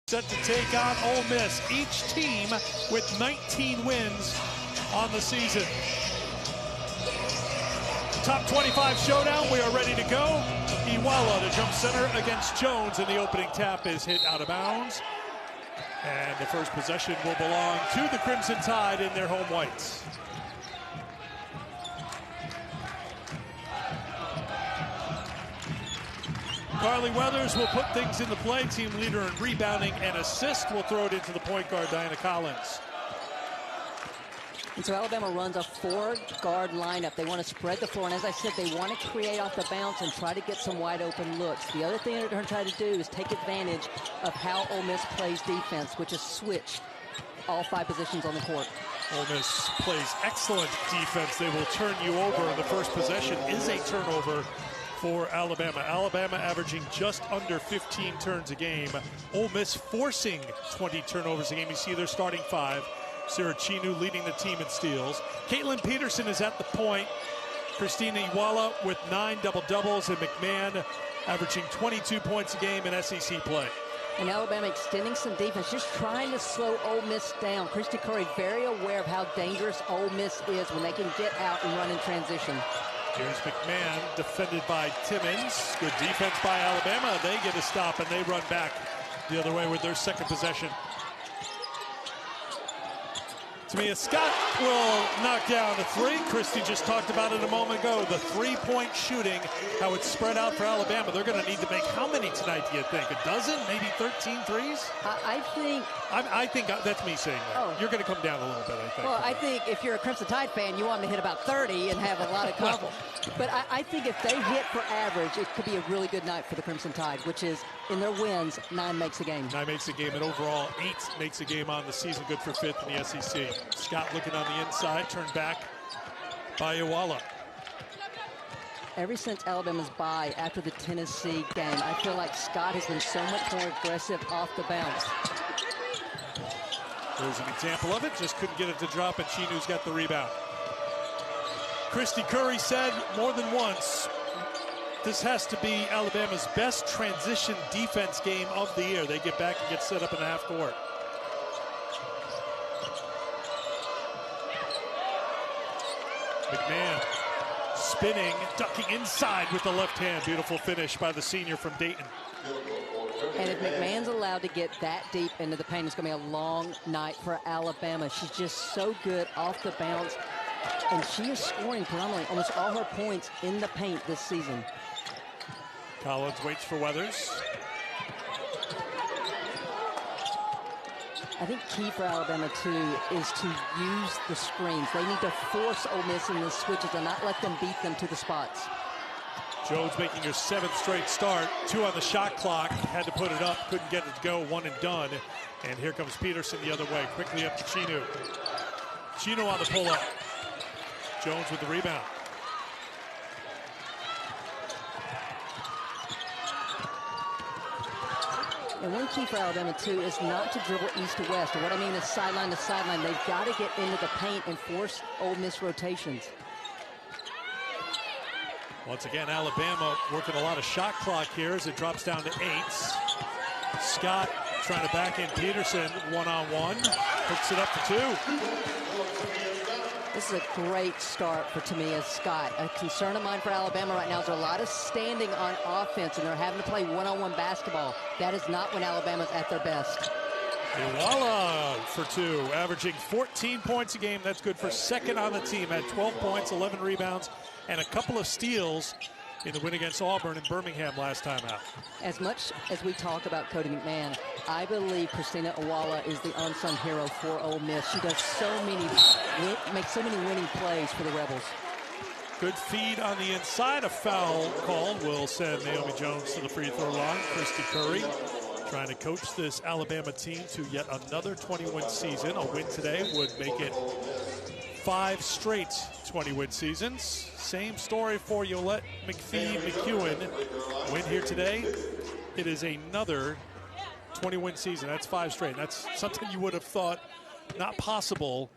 Set to take on Ole Miss, each team with 19 wins on the season. Top 25 showdown, we are ready to go. Iwala to jump center against Jones, and the opening tap is hit out of bounds. And the first possession will belong to the Crimson Tide in their home whites. Carly Weathers will put things in the play. Team leader in rebounding and assist. Will throw it into the point guard, Diana Collins. And so Alabama runs a four-guard lineup. They want to spread the floor, and as I said, they want to create off the bounce and try to get some wide-open looks. The other thing they're going to try to do is take advantage of how Ole Miss plays defense, which is switch all 5 positions on the court. Ole Miss plays excellent defense. They will turn you over. The first possession is a turnover for Alabama. Alabama averaging just under 15 turns a game. Ole Miss forcing 20 turnovers a game. You see their starting 5. Sarah Chinu leading the team in steals. Caitlin Peterson is at the point. Christina Iwala with 9 double-doubles, and McMahon averaging 22 points a game in SEC play. And Alabama extending some defense, just trying to slow Ole Miss down. Christy Curry very aware of how dangerous Ole Miss is when they can get out and run in transition. Here's McMahon, defended by Timmons. Good defense by Alabama. They get a stop, and they run back the other way with their second possession. Tamia Scott will knock down the 3. Christy just talked about it a moment ago. The 3-point shooting, how it's spread out for Alabama. They're going to need to make how many tonight, do you think? A dozen? Maybe 13 threes? I think that's me saying that. Oh. You're going to come down a little bit, I think. Well, I think if you're a Crimson Tide fan, you want them to hit about 30 and have a lot of confidence. But I think if they hit for average, it could be a really good night for the Crimson Tide, which is, in their wins, 9 makes a game. 9 makes a game, and overall 8 makes a game on the season, good for 5th in the SEC. Scott looking on the inside, turned back by Iwala. Ever since Alabama's bye after the Tennessee game, I feel like Scott has been so much more aggressive off the bounce. There's an example of it, just couldn't get it to drop, and Chinu's got the rebound. Christy Curry said more than once, this has to be Alabama's best transition defense game of the year. They get back and get set up in the half court. McMahon spinning, ducking inside with the left hand. Beautiful finish by the senior from Dayton. And if McMahon's allowed to get that deep into the paint, it's going to be a long night for Alabama. She's just so good off the bounce, and she is scoring predominantly almost all her points in the paint this season. Collins waits for Weathers. I think key for Alabama, too, is to use the screens. They need to force Ole Miss in the switches and not let them beat them to the spots. Jones making her 7th straight start. 2 on the shot clock. Had to put it up. Couldn't get it to go. 1 and done. And here comes Peterson the other way. Quickly up to Chinu. Chinu on the pull-up. Jones with the rebound. And one key for Alabama, too, is not to dribble east to west. And what I mean is sideline to sideline. They've got to get into the paint and force Ole Miss rotations. Once again, Alabama working a lot of shot clock here as it drops down to 8. Scott trying to back in Peterson one-on-one. Hooks it up for 2. This is a great start for Tamia Scott. A concern of mine for Alabama right now is there are a lot of standing on offense, and they're having to play one-on-one basketball. That is not when Alabama's at their best. Iwala for 2, averaging 14 points a game. That's good for 2nd on the team. Had 12 points, 11 rebounds, and a couple of steals in the win against Auburn in Birmingham last time out. As much as we talk about Cody McMahon, I believe Christina Iwala is the unsung hero for Ole Miss. She does makes so many winning plays for the Rebels. Good feed on the inside. A foul called will send Naomi Jones to the free throw line. Christy Curry trying to coach this Alabama team to yet another 20-win season. A win today would make it 5 straight 20-win seasons. Same story for Yolette McKeown. Win here today. It is another 20-win season. That's 5 straight. That's something you would have thought not possible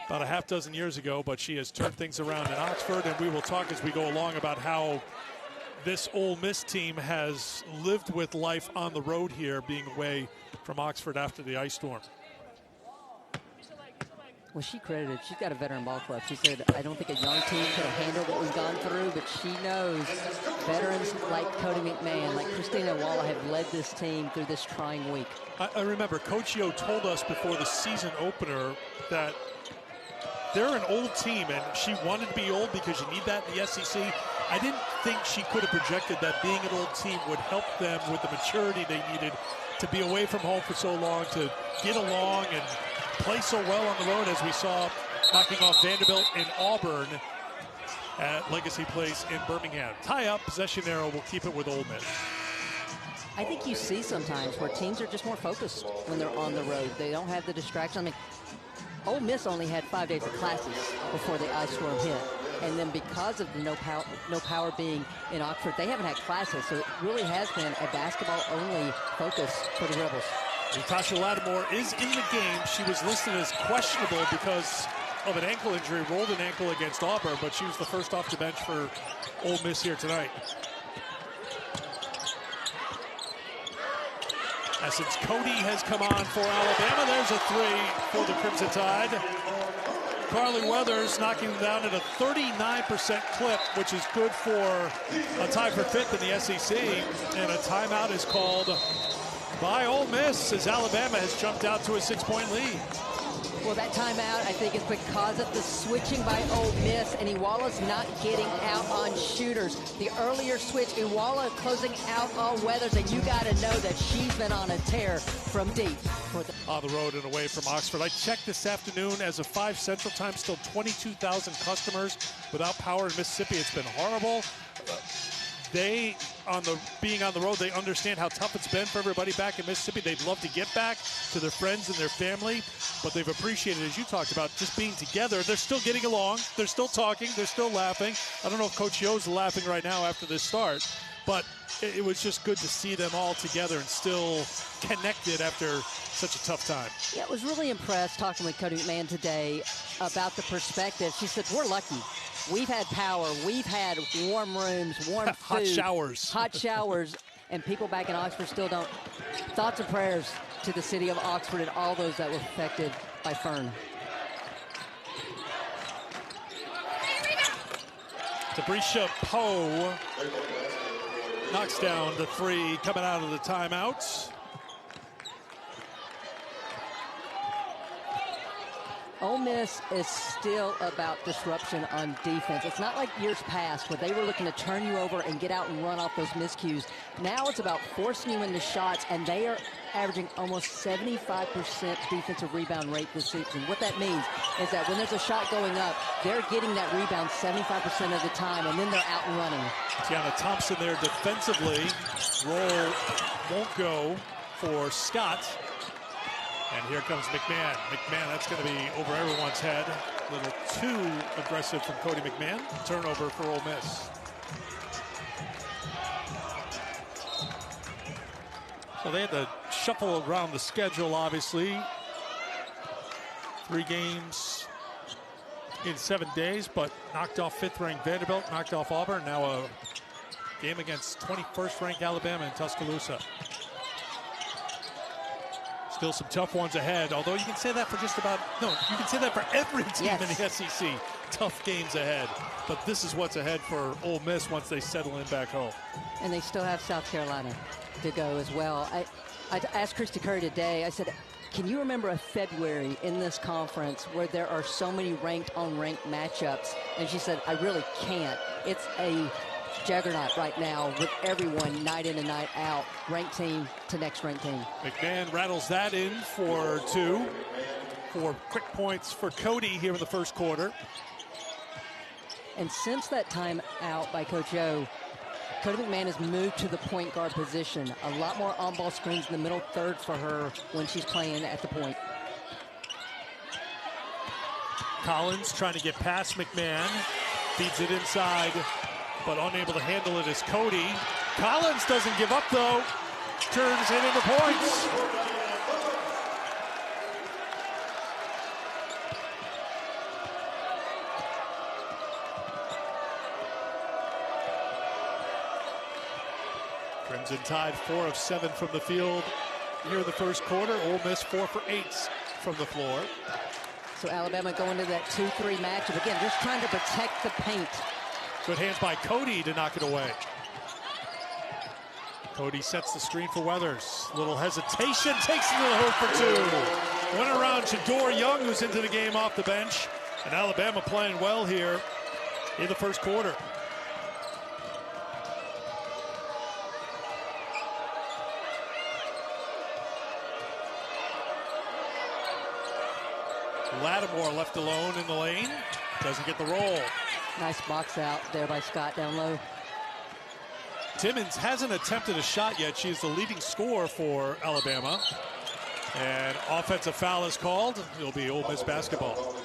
about a half dozen years ago, but she has turned things around in Oxford, and we will talk as we go along about how this Ole Miss team has lived with life on the road here, being away from Oxford after the ice storm. Well, she's got a veteran ball club. She said, I don't think a young team could have handled what we've gone through, but she knows veterans like Cody McMahon, like Christina Walla have led this team through this trying week. I remember Coach Yo told us before the season opener that they're an old team, and she wanted to be old because you need that in the SEC. I didn't think she could have projected that being an old team would help them with the maturity they needed to be away from home for so long, to get along and play so well on the road, as we saw knocking off Vanderbilt and Auburn at Legacy Place in Birmingham. Tie up, possession arrow, we'll keep it with Ole Miss. I think you see sometimes where teams are just more focused when they're on the road. They don't have the distraction. I mean, Ole Miss only had 5 days of classes before the ice storm hit. And then because of the no power being in Oxford, they haven't had classes. So it really has been a basketball-only focus for the Rebels. Natasha Lattimore is in the game. She was listed as questionable because of an ankle injury, rolled an ankle against Auburn, but she was the first off the bench for Ole Miss here tonight. Since Cody has come on for Alabama, there's a three for the Crimson Tide. Carly Weathers knocking them down at a 39% clip, which is good for a tie for fifth in the SEC. And a timeout is called by Ole Miss as Alabama has jumped out to a 6-point lead. Well, that timeout, I think, is because of the switching by Ole Miss, and Iwala's not getting out on shooters. The earlier switch, Iwala closing out on Weathers, and you got to know that she's been on a tear from deep. On the road and away from Oxford. I checked this afternoon as of 5 Central Time, still 22,000 customers without power in Mississippi. It's been horrible. Being on the road, they understand how tough it's been for everybody back in Mississippi. They'd love to get back to their friends and their family, but they've appreciated, as you talked about, just being together. They're still getting along. They're still talking. They're still laughing. I don't know if Coach Yo's laughing right now after this start, but it was just good to see them all together and still connected after such a tough time. Yeah, I was really impressed talking with Cody McMahon today about the perspective. She said, we're lucky. We've had power. We've had warm rooms, warm food. Hot showers. And people back in Oxford still don't. Thoughts and prayers to the city of Oxford and all those that were affected by Fern. Tabrisha Poe knocks down the three coming out of the timeouts. Ole Miss is still about disruption on defense. It's not like years past where they were looking to turn you over and get out and run off those miscues. Now it's about forcing you into shots, and they are averaging almost 75% defensive rebound rate this season. What that means is that when there's a shot going up, they're getting that rebound 75% of the time, and then they're out and running. Tiana Thompson there defensively. Roll won't go for Scott. And here comes McMahon. McMahon, that's going to be over everyone's head. A little too aggressive from Cody McMahon. Turnover for Ole Miss. So they had to shuffle around the schedule, obviously. 3 games in 7 days, but knocked off 5th-ranked Vanderbilt, knocked off Auburn. Now a game against 21st-ranked Alabama in Tuscaloosa. Still some tough ones ahead, although you can say that for you can say that for every team in the SEC. Tough games ahead, but this is what's ahead for Ole Miss once they settle in back home. And they still have South Carolina to go as well. I asked Christy Curry today, I said, can you remember a February in this conference where there are so many ranked-on-ranked matchups? And she said, I really can't. It's a juggernaut right now with everyone night in and night out, ranked team to next ranked team. McMahon rattles that in for 2. 4 quick points for Cody here in the first quarter. And since that time out by Coach O, Cody McMahon has moved to the point guard position. A lot more on-ball screens in the middle third for her when she's playing at the point. Collins trying to get past McMahon. Feeds it inside, but unable to handle it is Cody. Collins doesn't give up, though. Turns it into points. Jones and tied 4 of 7 from the field here in the first quarter. Ole Miss 4 for 8 from the floor. So Alabama going to that 2-3 matchup. Again, just trying to protect the paint. Good hands by Cody to knock it away. Cody sets the screen for Weathers. Little hesitation, takes it to the hoop for 2. Went around Jador Young, who's into the game off the bench. And Alabama playing well here in the first quarter. Lattimore left alone in the lane. Doesn't get the roll. Nice box out there by Scott down low. Timmons hasn't attempted a shot yet. She's the leading scorer for Alabama. And offensive foul is called. It'll be Ole Miss basketball.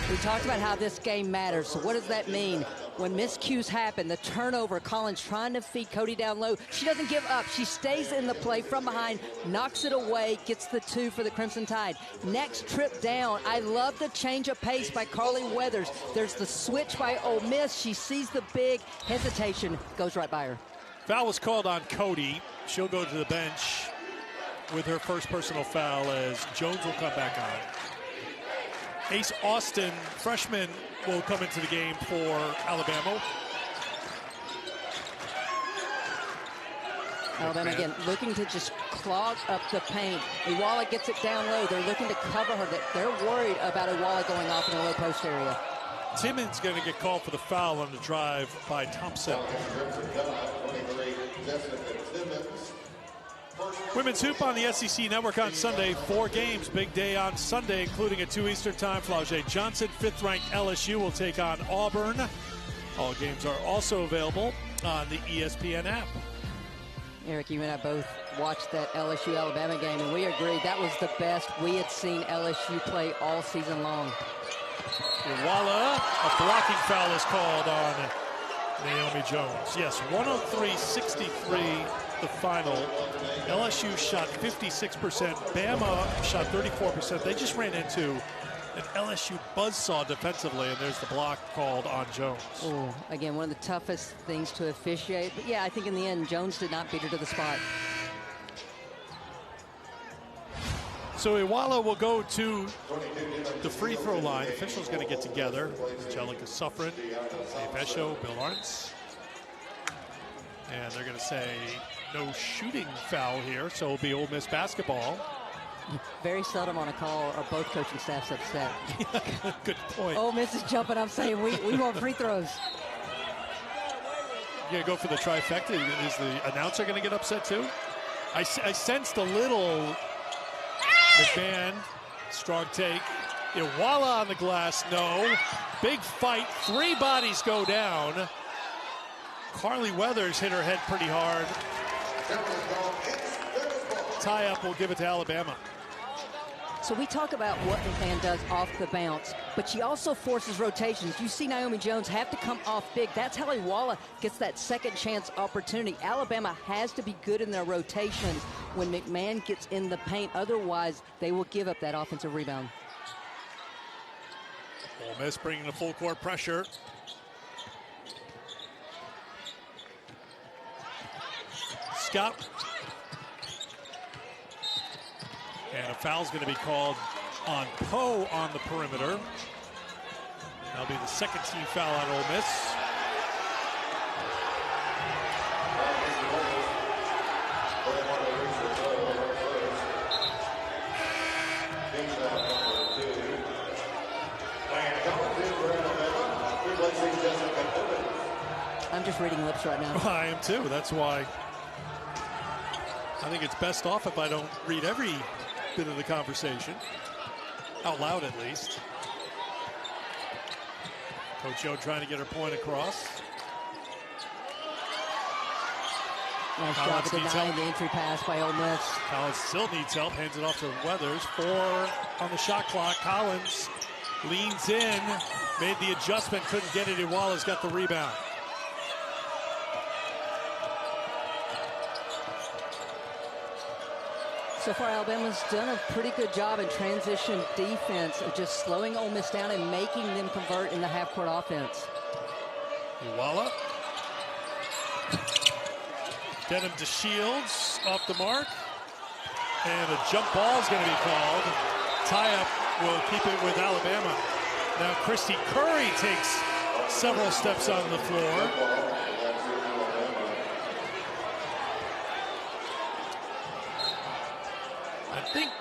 We talked about how this game matters. So what does that mean? When miscues happen, the turnover, Collins trying to feed Cody down low. She doesn't give up. She stays in the play from behind, knocks it away, gets the 2 for the Crimson Tide. Next trip down, I love the change of pace by Carly Weathers. There's the switch by Ole Miss. She sees the big hesitation, goes right by her. Foul was called on Cody. She'll go to the bench with her first personal foul as Jones will come back on. Ace Austin, freshman, will come into the game for Alabama. Alabama again looking to just clog up the paint. Iwala gets it down low. They're looking to cover her. They're worried about Iwala going off in the low post area. Timmons going to get called for the foul on the drive by Thompson. Women's hoop on the SEC Network on Sunday. 4 games, big day on Sunday, including a 2 Eastern time. Flau'jae Johnson, 5th-ranked LSU, will take on Auburn. All games are also available on the ESPN app. Eric, you and I both watched that LSU-Alabama game, and we agreed that was the best we had seen LSU play all season long. Iwala, a blocking foul is called on Naomi Jones. Yes, 103-63 the final. LSU shot 56%. Bama shot 34%. They just ran into an LSU buzzsaw defensively, and there's the block called on Jones. Oh, again, one of the toughest things to officiate. But yeah, I think in the end, Jones did not beat her to the spot. So Iwala will go to the free throw line. Officials going to get together. Angelica Suffren, Dave Esho, Bill Lawrence. And they're going to say no shooting foul here, so it'll be Ole Miss basketball. Very seldom on a call are both coaching staffs upset. Good point. Ole Miss is jumping up saying we want free throws. You're going to go for the trifecta? Is the announcer going to get upset too? I sensed a little McMahon, strong take. Iwala on the glass, no. Big fight, 3 bodies go down. Carly Weathers hit her head pretty hard. Tie-up will give it to Alabama. So we talk about what McMahon does off the bounce, but she also forces rotations. You see Naomi Jones have to come off big. That's how Iwala gets that second chance opportunity. Alabama has to be good in their rotations when McMahon gets in the paint. Otherwise, they will give up that offensive rebound. Ole Miss bringing the full court pressure. Scott. And a foul's going to be called on Poe on the perimeter. That'll be the second team foul on Ole Miss. I'm just reading lips right now. I am too. That's why I think it's best off if I don't read every bit of the conversation, out loud at least. Coach O trying to get her point across. Nice job of denying the entry pass by Ole Miss. Collins still needs help, hands it off to Weathers. 4 on the shot clock. Collins leans in, made the adjustment, couldn't get it. Iwala's got the rebound. So far, Alabama's done a pretty good job in transition defense of just slowing Ole Miss down and making them convert in the half-court offense. Iwala. Denham to Shields, off the mark. And a jump ball is going to be called. Tie-up will keep it with Alabama. Now Christy Curry takes several steps on the floor. I think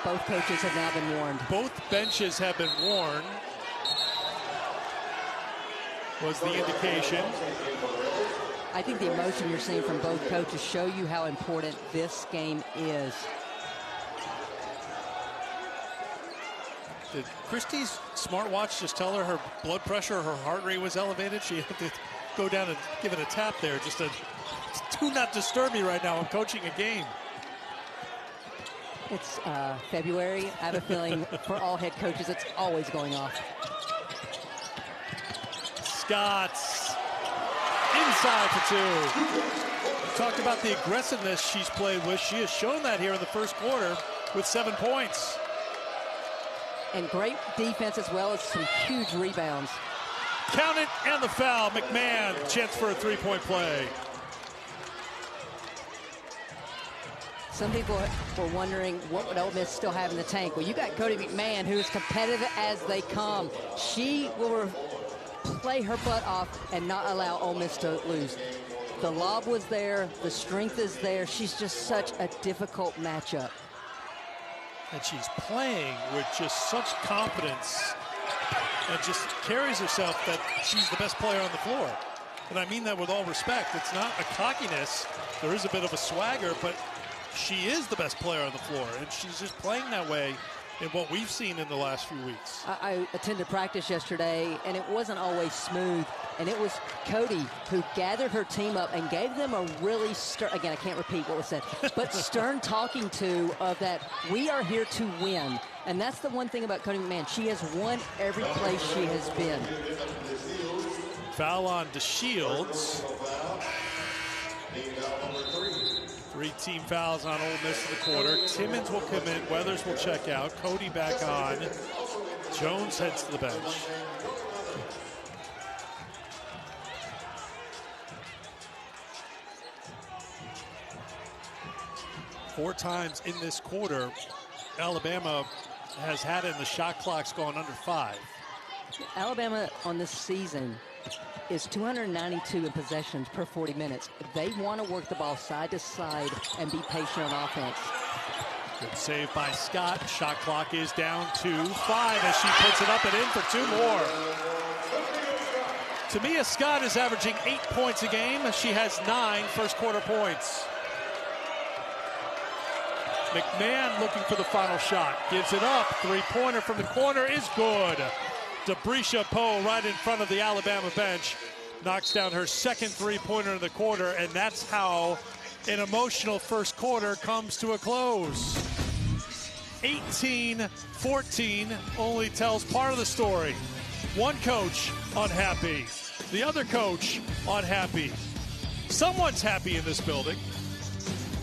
both coaches have now been warned. Both benches have been warned, was the indication. I think the emotion you're seeing from both coaches show you how important this game is. Did Christy's smartwatch just tell her blood pressure, her heart rate was elevated? She had to go down and give it a tap there. Just to do not disturb me right now. I'm coaching a game. It's February. I have a feeling for all head coaches, it's always going off. Scott's inside for two. We talked about the aggressiveness she's played with. She has shown that here in the first quarter with 7 points. And great defense as well as some huge rebounds. Count it, and the foul. McMahon, chance for a three-point play. Some people were wondering what would Ole Miss still have in the tank. Well, you got Cody McMahon, who is competitive as they come. She will play her butt off and not allow Ole Miss to lose. The lob was there. The strength is there. She's just such a difficult matchup. And she's playing with just such confidence and just carries herself that she's the best player on the floor. And I mean that with all respect. It's not a cockiness. There is a bit of a swagger, but she is the best player on the floor, and she's just playing that way in what we've seen in the last few weeks. I attended practice yesterday, and it wasn't always smooth. And it was Cody who gathered her team up and gave them a really stern, again, I can't repeat what was said, but stern talking to of that we are here to win. And that's the one thing about Cody McMahon. She has won every place she has been. Foul on DeShields. 3 team fouls on Ole Miss in the quarter. Timmons will come in. Weathers will check out. Cody back on. Jones heads to the bench. Four times in this quarter, Alabama has had it, and the shot clock's gone under 5. Alabama on this season is 292 in possessions per 40 minutes. They want to work the ball side to side and be patient on offense. Good save by Scott. Shot clock is down to 5 as she puts it up and in for 2 more. Tamia Scott is averaging 8 points a game. She has 9 first quarter points. McMahon looking for the final shot. Gives it up. Three-pointer from the corner is good. Debrisha Poe right in front of the Alabama bench. Knocks down her second three-pointer in the quarter, and that's how an emotional first quarter comes to a close. 18-14 only tells part of the story. One coach unhappy. The other coach unhappy. Someone's happy in this building.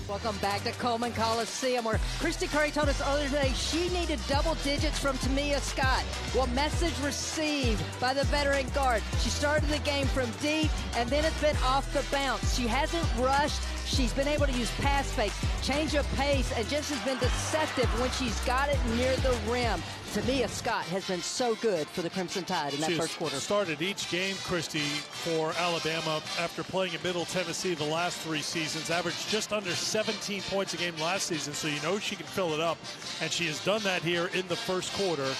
Welcome back to Coleman Coliseum, where Christy Curry told us earlier today she needed double digits from Tamia Scott. Well, message received by the veteran guard. She started the game from deep, and then it's been off the bounce. She hasn't rushed. She's been able to use pass fakes, change of pace, and just has been deceptive when she's got it near the rim. Tamia Scott has been so good for the Crimson Tide in that first quarter. Started each game, Christy, for Alabama after playing in Middle Tennessee the last 3 seasons. Averaged just under 17 points a game last season, so you know she can fill it up. And she has done that here in the first quarter.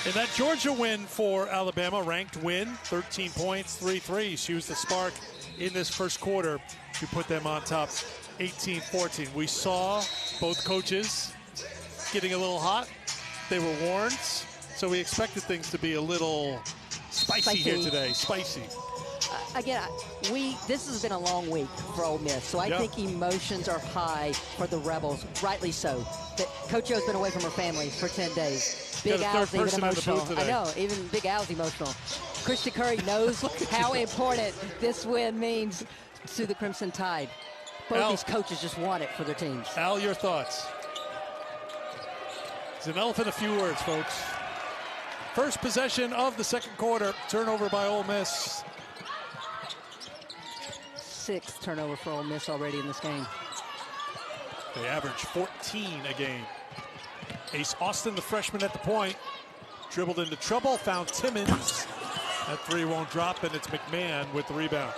In that Georgia win for Alabama, ranked win, 13 points, 3 threes. She was the spark in this first quarter to put them on top 18-14. We saw both coaches getting a little hot. They were warned, so we expected things to be a little spicy here today. Spicy. Again, this has been a long week for Ole Miss, so I think emotions are high for the Rebels, rightly so. Coach O's been away from her family for 10 days. Big Al's even emotional. I know, even Big Al's emotional. Christy Curry knows how important this win means to the Crimson Tide. Both these coaches just want it for their teams. Al, your thoughts? It's an elephant, a few words, folks. First possession of the second quarter. Turnover by Ole Miss. 6th turnover for Ole Miss already in this game. They average 14 a game. Ace Austin, the freshman at the point, dribbled into trouble, found Timmons. That three won't drop, and it's McMahon with the rebound.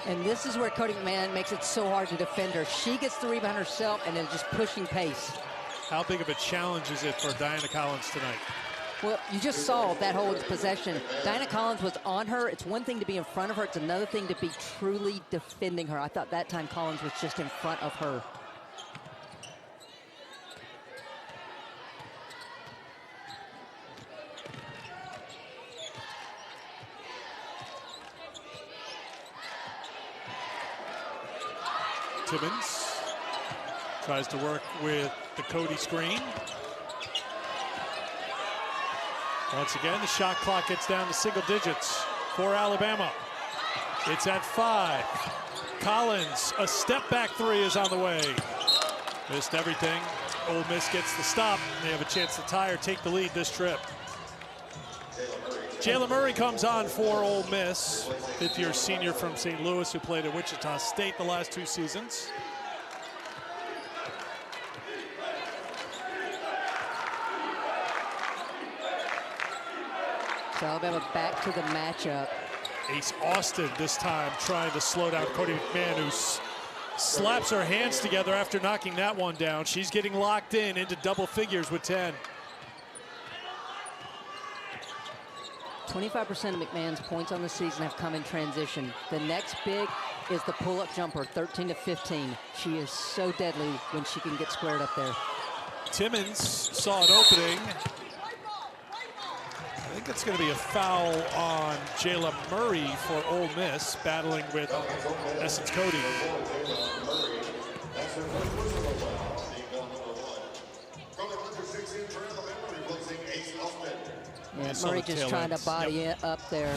And this is where Cody McMahon makes it so hard to defend her. She gets the rebound herself and then just pushing pace. How big of a challenge is it for Diana Collins tonight? Well, you just saw that whole possession. Diana Collins was on her. It's one thing to be in front of her. It's another thing to be truly defending her. I thought that time Collins was just in front of her. Timmons tries to work with the Cody screen. Once again, the shot clock gets down to single digits for Alabama. It's at 5. Collins, a step back three is on the way. Missed everything. Ole Miss gets the stop. They have a chance to tie or take the lead this trip. Jayla Murray comes on for Ole Miss, fifth-year senior from St. Louis who played at Wichita State the last 2 seasons. So Alabama back to the matchup. Ace Austin this time trying to slow down Cody McMahon, who slaps her hands together after knocking that one down. She's getting locked in into double figures with 10. 25% of McMahon's points on the season have come in transition. The next big is the pull-up jumper, 13 to 15. She is so deadly when she can get squared up there. Timmons saw an opening. I think it's going to be a foul on Jayla Murray for Ole Miss, battling with Essence Cody. Yeah, Murray just trying to body it up there.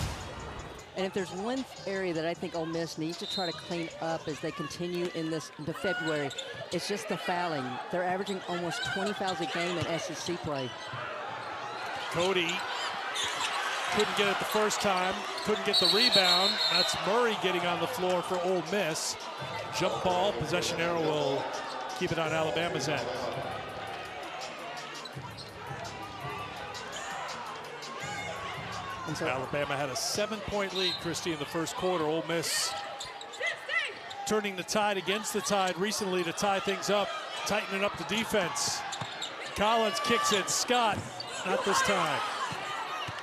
And if there's one area that I think Ole Miss needs to try to clean up as they continue into February, it's just the fouling. They're averaging almost 20 fouls a game in SEC play. Cody couldn't get it the first time, couldn't get the rebound. That's Murray getting on the floor for Ole Miss. Jump ball, possession arrow will keep it on Alabama's end. So Alabama had a 7-point lead, Christy, in the first quarter. Ole Miss turning the tide against the tide recently to tie things up, tightening up the defense. Collins kicks it. Scott, not this time.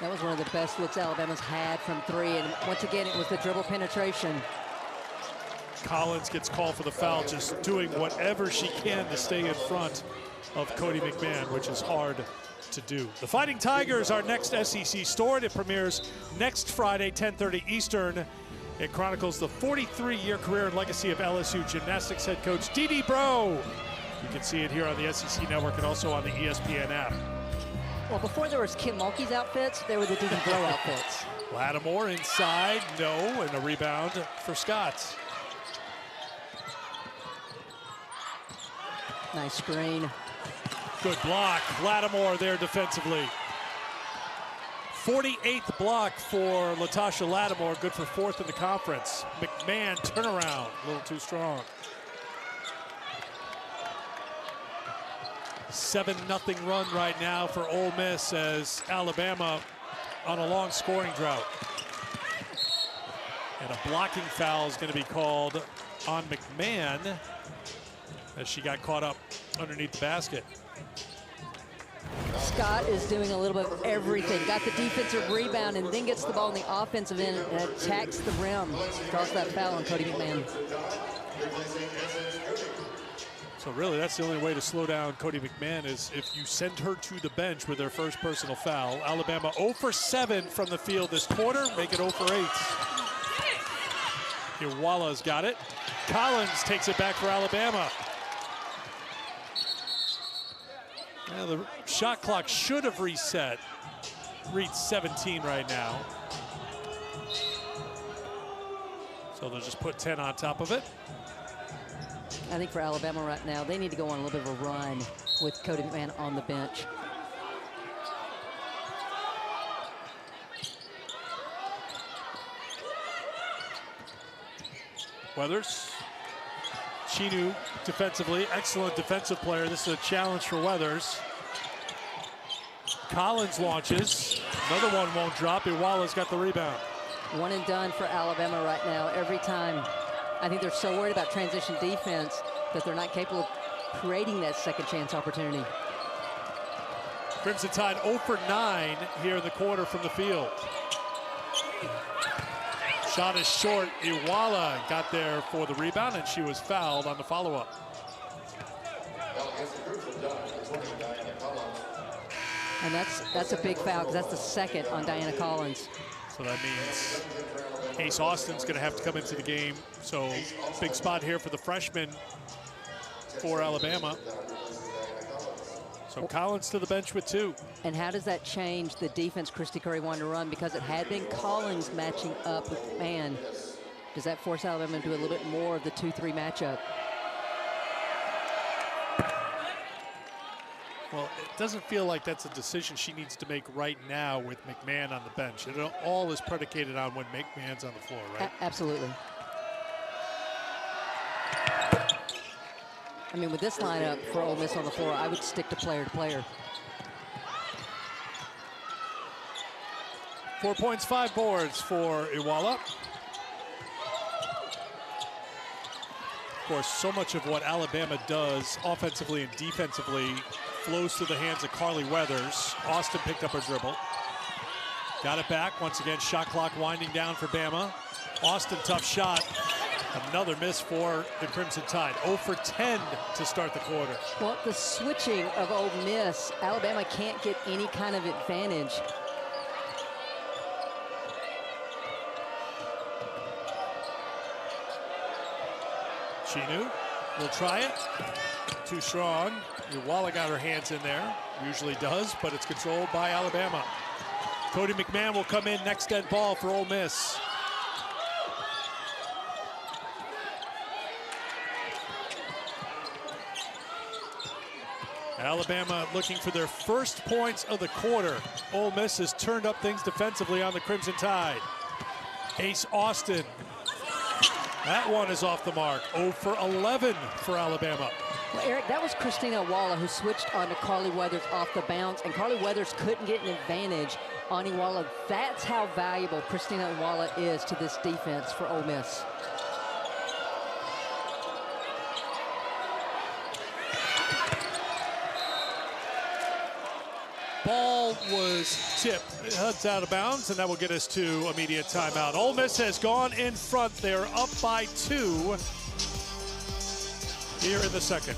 That was one of the best looks Alabama's had from 3, and once again, it was the dribble penetration. Collins gets called for the foul, just doing whatever she can to stay in front of Cody McMahon, which is hard to do. The Fighting Tigers, our next SEC story. It premieres next Friday, 10:30 Eastern. It chronicles the 43-year career and legacy of LSU gymnastics head coach Dee Bro. You can see it here on the SEC Network and also on the ESPN app. Well, before there was Kim Mulkey's outfits, there were the Dee Bro outfits. Lattimore inside, no, and a rebound for Scott. Nice screen. Good block. Lattimore there defensively. 48th block for Latasha Lattimore. Good for 4th in the conference. McMahon turnaround. A little too strong. 7-0 run right now for Ole Miss as Alabama on a long scoring drought. And a blocking foul is going to be called on McMahon as she got caught up underneath the basket. Scott is doing a little bit of everything. Got the defensive rebound and then gets the ball in the offensive end and attacks the rim. Draws that foul on Cody McMahon. So really, that's the only way to slow down Cody McMahon is if you send her to the bench with her first personal foul. Alabama 0 for 7 from the field this quarter, make it 0 for 8. Iwala's got it. Collins takes it back for Alabama. Now the shot clock should have reset. Reached 17 right now. So they'll just put 10 on top of it. I think for Alabama right now, they need to go on a little bit of a run with Cody McMahon on the bench. Weathers. Chinu defensively, excellent defensive player. This is a challenge for Weathers. Collins launches. Another one won't drop. Iwala's got the rebound. One and done for Alabama right now. Every time, I think they're so worried about transition defense that they're not capable of creating that second chance opportunity. Crimson Tide 0 for 9 here in the quarter from the field. Shot is short. Iwala got there for the rebound, and she was fouled on the follow-up. And that's a big foul, because that's the second on Diana Collins. So that means Ace Austin's going to have to come into the game. So big spot here for the freshman for Alabama. So Collins to the bench with 2. And how does that change the defense Christy Curry wanted to run? Because it had been Collins matching up with McMahon. Does that force Alabama to do a little bit more of the 2-3 matchup? Well, it doesn't feel like that's a decision she needs to make right now with McMahon on the bench. It all is predicated on when McMahon's on the floor, right? Absolutely. I mean, with this lineup for Ole Miss on the floor, I would stick to player to player. 4 points, 5 boards for Iwala. Of course, so much of what Alabama does offensively and defensively flows through the hands of Carly Weathers. Austin picked up her dribble. Got it back. Once again, shot clock winding down for Bama. Austin, tough shot. Another miss for the Crimson Tide. 0 for 10 to start the quarter. Well, the switching of Ole Miss, Alabama can't get any kind of advantage. Chinu will try it. Too strong. Iwala got her hands in there. Usually does, but it's controlled by Alabama. Cody McMahon will come in next dead ball for Ole Miss. Alabama looking for their first points of the quarter. Ole Miss has turned up things defensively on the Crimson Tide. Ace Austin. That one is off the mark. 0 for 11 for Alabama. Well, Eric, that was Christina Iwala who switched onto Carly Weathers off the bounce, and Carly Weathers couldn't get an advantage on Iwala. That's how valuable Christina Iwala is to this defense for Ole Miss. Ball was tipped. It's out of bounds, and that will get us to immediate timeout. Ole Miss has gone in front. They are up by 2 here in the second.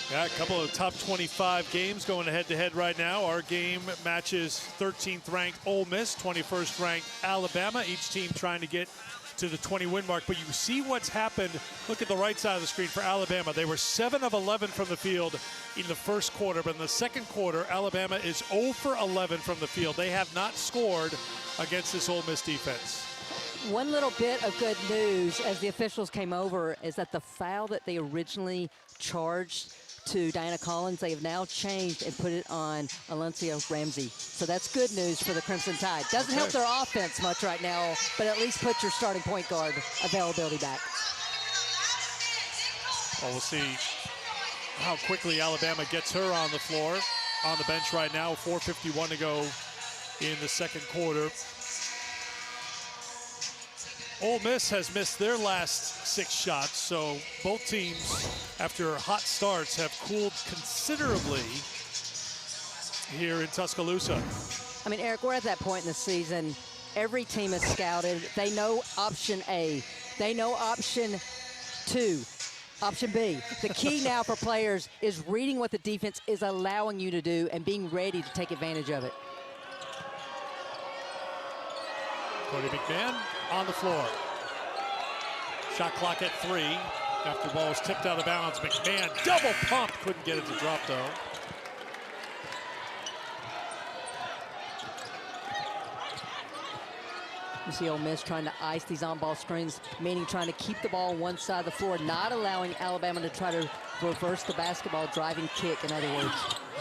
Yeah, a couple of top 25 games going head-to-head right now. Our game matches 13th ranked Ole Miss, 21st ranked Alabama. Each team trying to get to the 20-win mark. But you see what's happened. Look at the right side of the screen for Alabama. They were 7 of 11 from the field in the first quarter. But in the second quarter, Alabama is 0 for 11 from the field. They have not scored against this Ole Miss defense. One little bit of good news as the officials came over is that the foul that they originally charged to Diana Collins, they have now changed and put it on Alencia Ramsey. So that's good news for the Crimson Tide. Doesn't help their offense much right now, but at least put your starting point guard availability back. Well, we'll see how quickly Alabama gets her on the floor. On the bench right now, 4:51 to go in the second quarter. Ole Miss has missed their last 6 shots, so both teams, after hot starts, have cooled considerably here in Tuscaloosa. I mean, Eric, we're at that point in the season. Every team is scouted. They know option A. They know option 2, option B. The key now for players is reading what the defense is allowing you to do and being ready to take advantage of it. Cody McMahon on the floor. Shot clock at 3 after the ball was tipped out of bounds. McMahon double pump, couldn't get it to drop though. You see Ole Miss trying to ice these on-ball screens, meaning trying to keep the ball on one side of the floor, not allowing Alabama to try to reverse the basketball driving kick, in other words.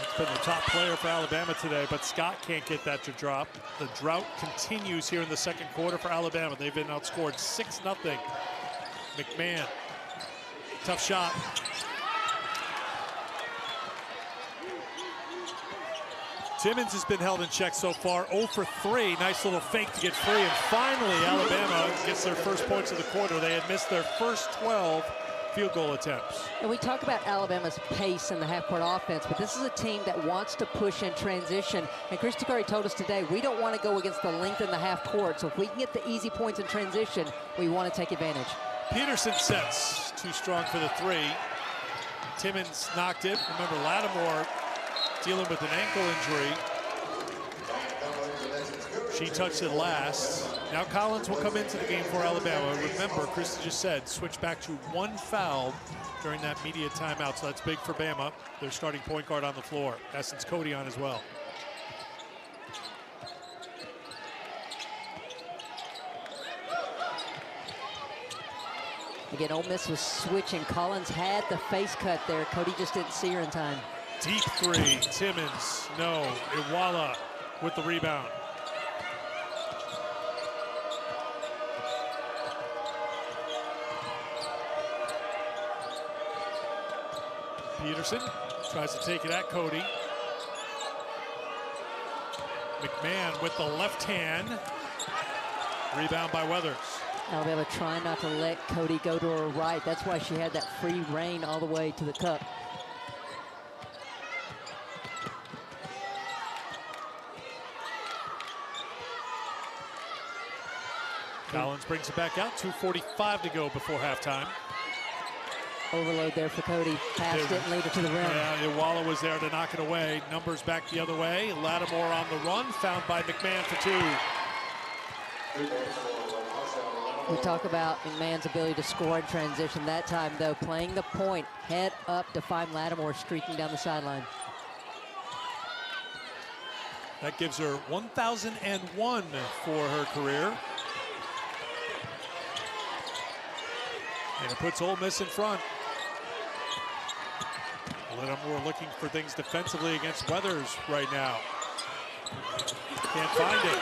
It's been the top player for Alabama today, but Scott can't get that to drop. The drought continues here in the second quarter for Alabama. They've been outscored 6-0. McMahon, tough shot. Timmons has been held in check so far, 0 for 3. Nice little fake to get free, and finally Alabama gets their first points of the quarter. They had missed their first 12 field goal attempts. And we talk about Alabama's pace in the half-court offense, but this is a team that wants to push in transition. And Chris Curry told us today, we don't want to go against the length in the half court. So if we can get the easy points in transition, we want to take advantage. Peterson sets, too strong for the 3. Timmons knocked it. Remember, Lattimore dealing with an ankle injury. She touched it last. Now Collins will come into the game for Alabama. Remember, Krista just said, switch back to 1 foul during that media timeout. So that's big for Bama. Their starting point guard on the floor. Essence Cody on as well. Again, Ole Miss was switching. Collins had the face cut there. Cody just didn't see her in time. Deep 3, Timmons, no. Iwala with the rebound. Peterson tries to take it at Cody. McMahon with the left hand. Rebound by Weathers. Alabama trying not to let Cody go to her right. That's why she had that free reign all the way to the cup. Collins brings it back out. 2:45 to go before halftime. Overload there for Cody. Passed it and laid it to the rim. Yeah, Iwala was there to knock it away. Numbers back the other way. Lattimore on the run, found by McMahon for 2. We talk about McMahon's ability to score in transition. That time, though, playing the point, head up to find Lattimore streaking down the sideline. That gives her 1,001 for her career. And it puts Ole Miss in front. Lattimore looking for things defensively against Weathers right now. Can't find it.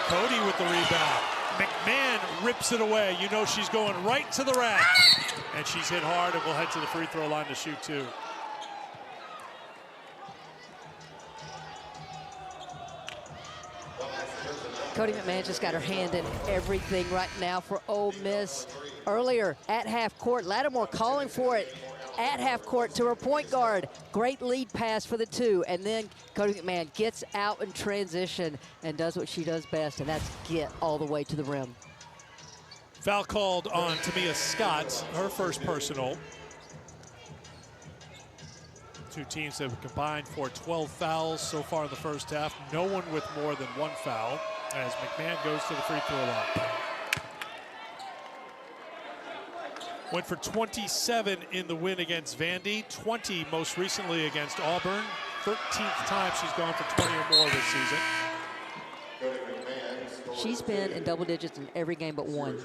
Cody with the rebound. McMahon rips it away. You know she's going right to the rack. And she's hit hard and will head to the free throw line to shoot 2. Cody McMahon just got her hand in everything right now for Ole Miss. Earlier at half court, Lattimore calling for it at half court to her point guard. Great lead pass for the 2. And then Cody McMahon gets out in transition and does what she does best, and that's get all the way to the rim. Foul called on Tamia Scott, her first personal. 2 teams have combined for 12 fouls so far in the first half. No one with more than 1 foul as McMahon goes to the free throw line. Went for 27 in the win against Vandy, 20 most recently against Auburn. 13th time she's gone for 20 or more this season. She's been in double digits in every game but 1,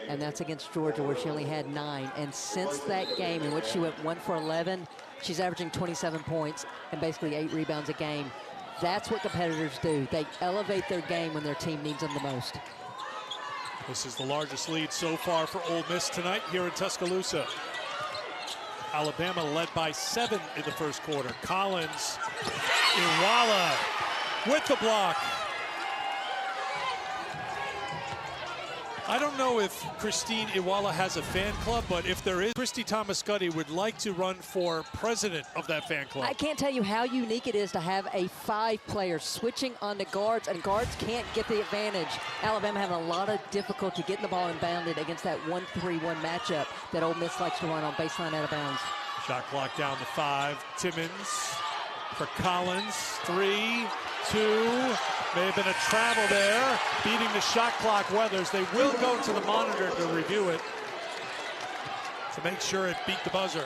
and that's against Georgia, where she only had 9. And since that game in which she went 1 for 11, she's averaging 27 points and basically 8 rebounds a game. That's what competitors do. They elevate their game when their team needs them the most. This is the largest lead so far for Ole Miss tonight here in Tuscaloosa. Alabama led by 7 in the first quarter. Collins, Iwala with the block. I don't know if Christine Iwala has a fan club, but if there is, Christy Thomas-Gutty would like to run for president of that fan club. I can't tell you how unique it is to have a 5-player switching onto guards, and guards can't get the advantage. Alabama having a lot of difficulty getting the ball inbounded against that 1-3-1 matchup that Ole Miss likes to run on baseline out of bounds. Shot clock down to 5. Timmons for Collins. 3, 2. May have been a travel there, beating the shot clock. Weathers. They will go to the monitor to review it to make sure it beat the buzzer.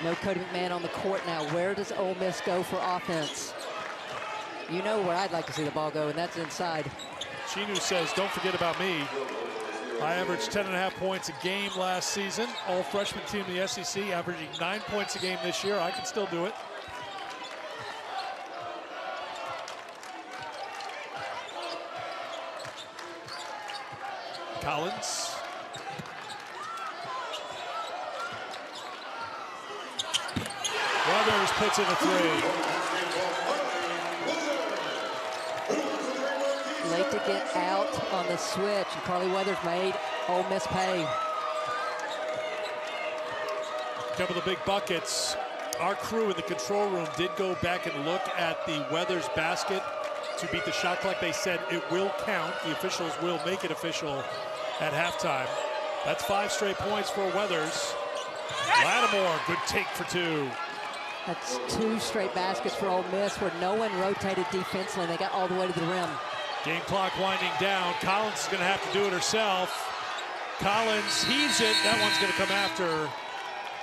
No Cody McMahon on the court now. Where does Ole Miss go for offense? You know where I'd like to see the ball go, and that's inside. Chinu says, don't forget about me. I averaged 10.5 points a game last season. All freshman team in the SEC, averaging 9 points a game this year. I can still do it. Collins. Weathers puts in a three. Late to get out on the switch, and Carly Weathers made Ole Miss pay. A couple of the big buckets. Our crew in the control room did go back and look at the Weathers basket to beat the shot clock. They said it will count. The officials will make it official at halftime. That's 5 straight points for Weathers. Lattimore, good take for 2. That's 2 straight baskets for Ole Miss where no one rotated defensively, and they got all the way to the rim. Game clock winding down. Collins is going to have to do it herself. Collins heaves it. That one's going to come after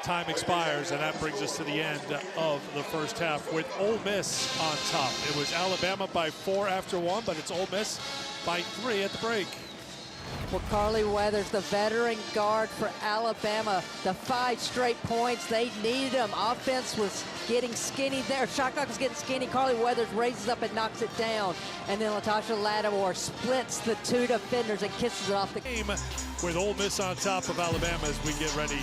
time expires, and that brings us to the end of the first half with Ole Miss on top. It was Alabama by 4 after 1, but it's Ole Miss by 3 at the break. Well, Carly Weathers, the veteran guard for Alabama, the 5 straight points, they needed them. Offense was getting skinny there. Shot clock was getting skinny. Carly Weathers raises up and knocks it down. And then Latasha Lattimore splits the 2 defenders and kisses it off the game with Ole Miss on top of Alabama as we get ready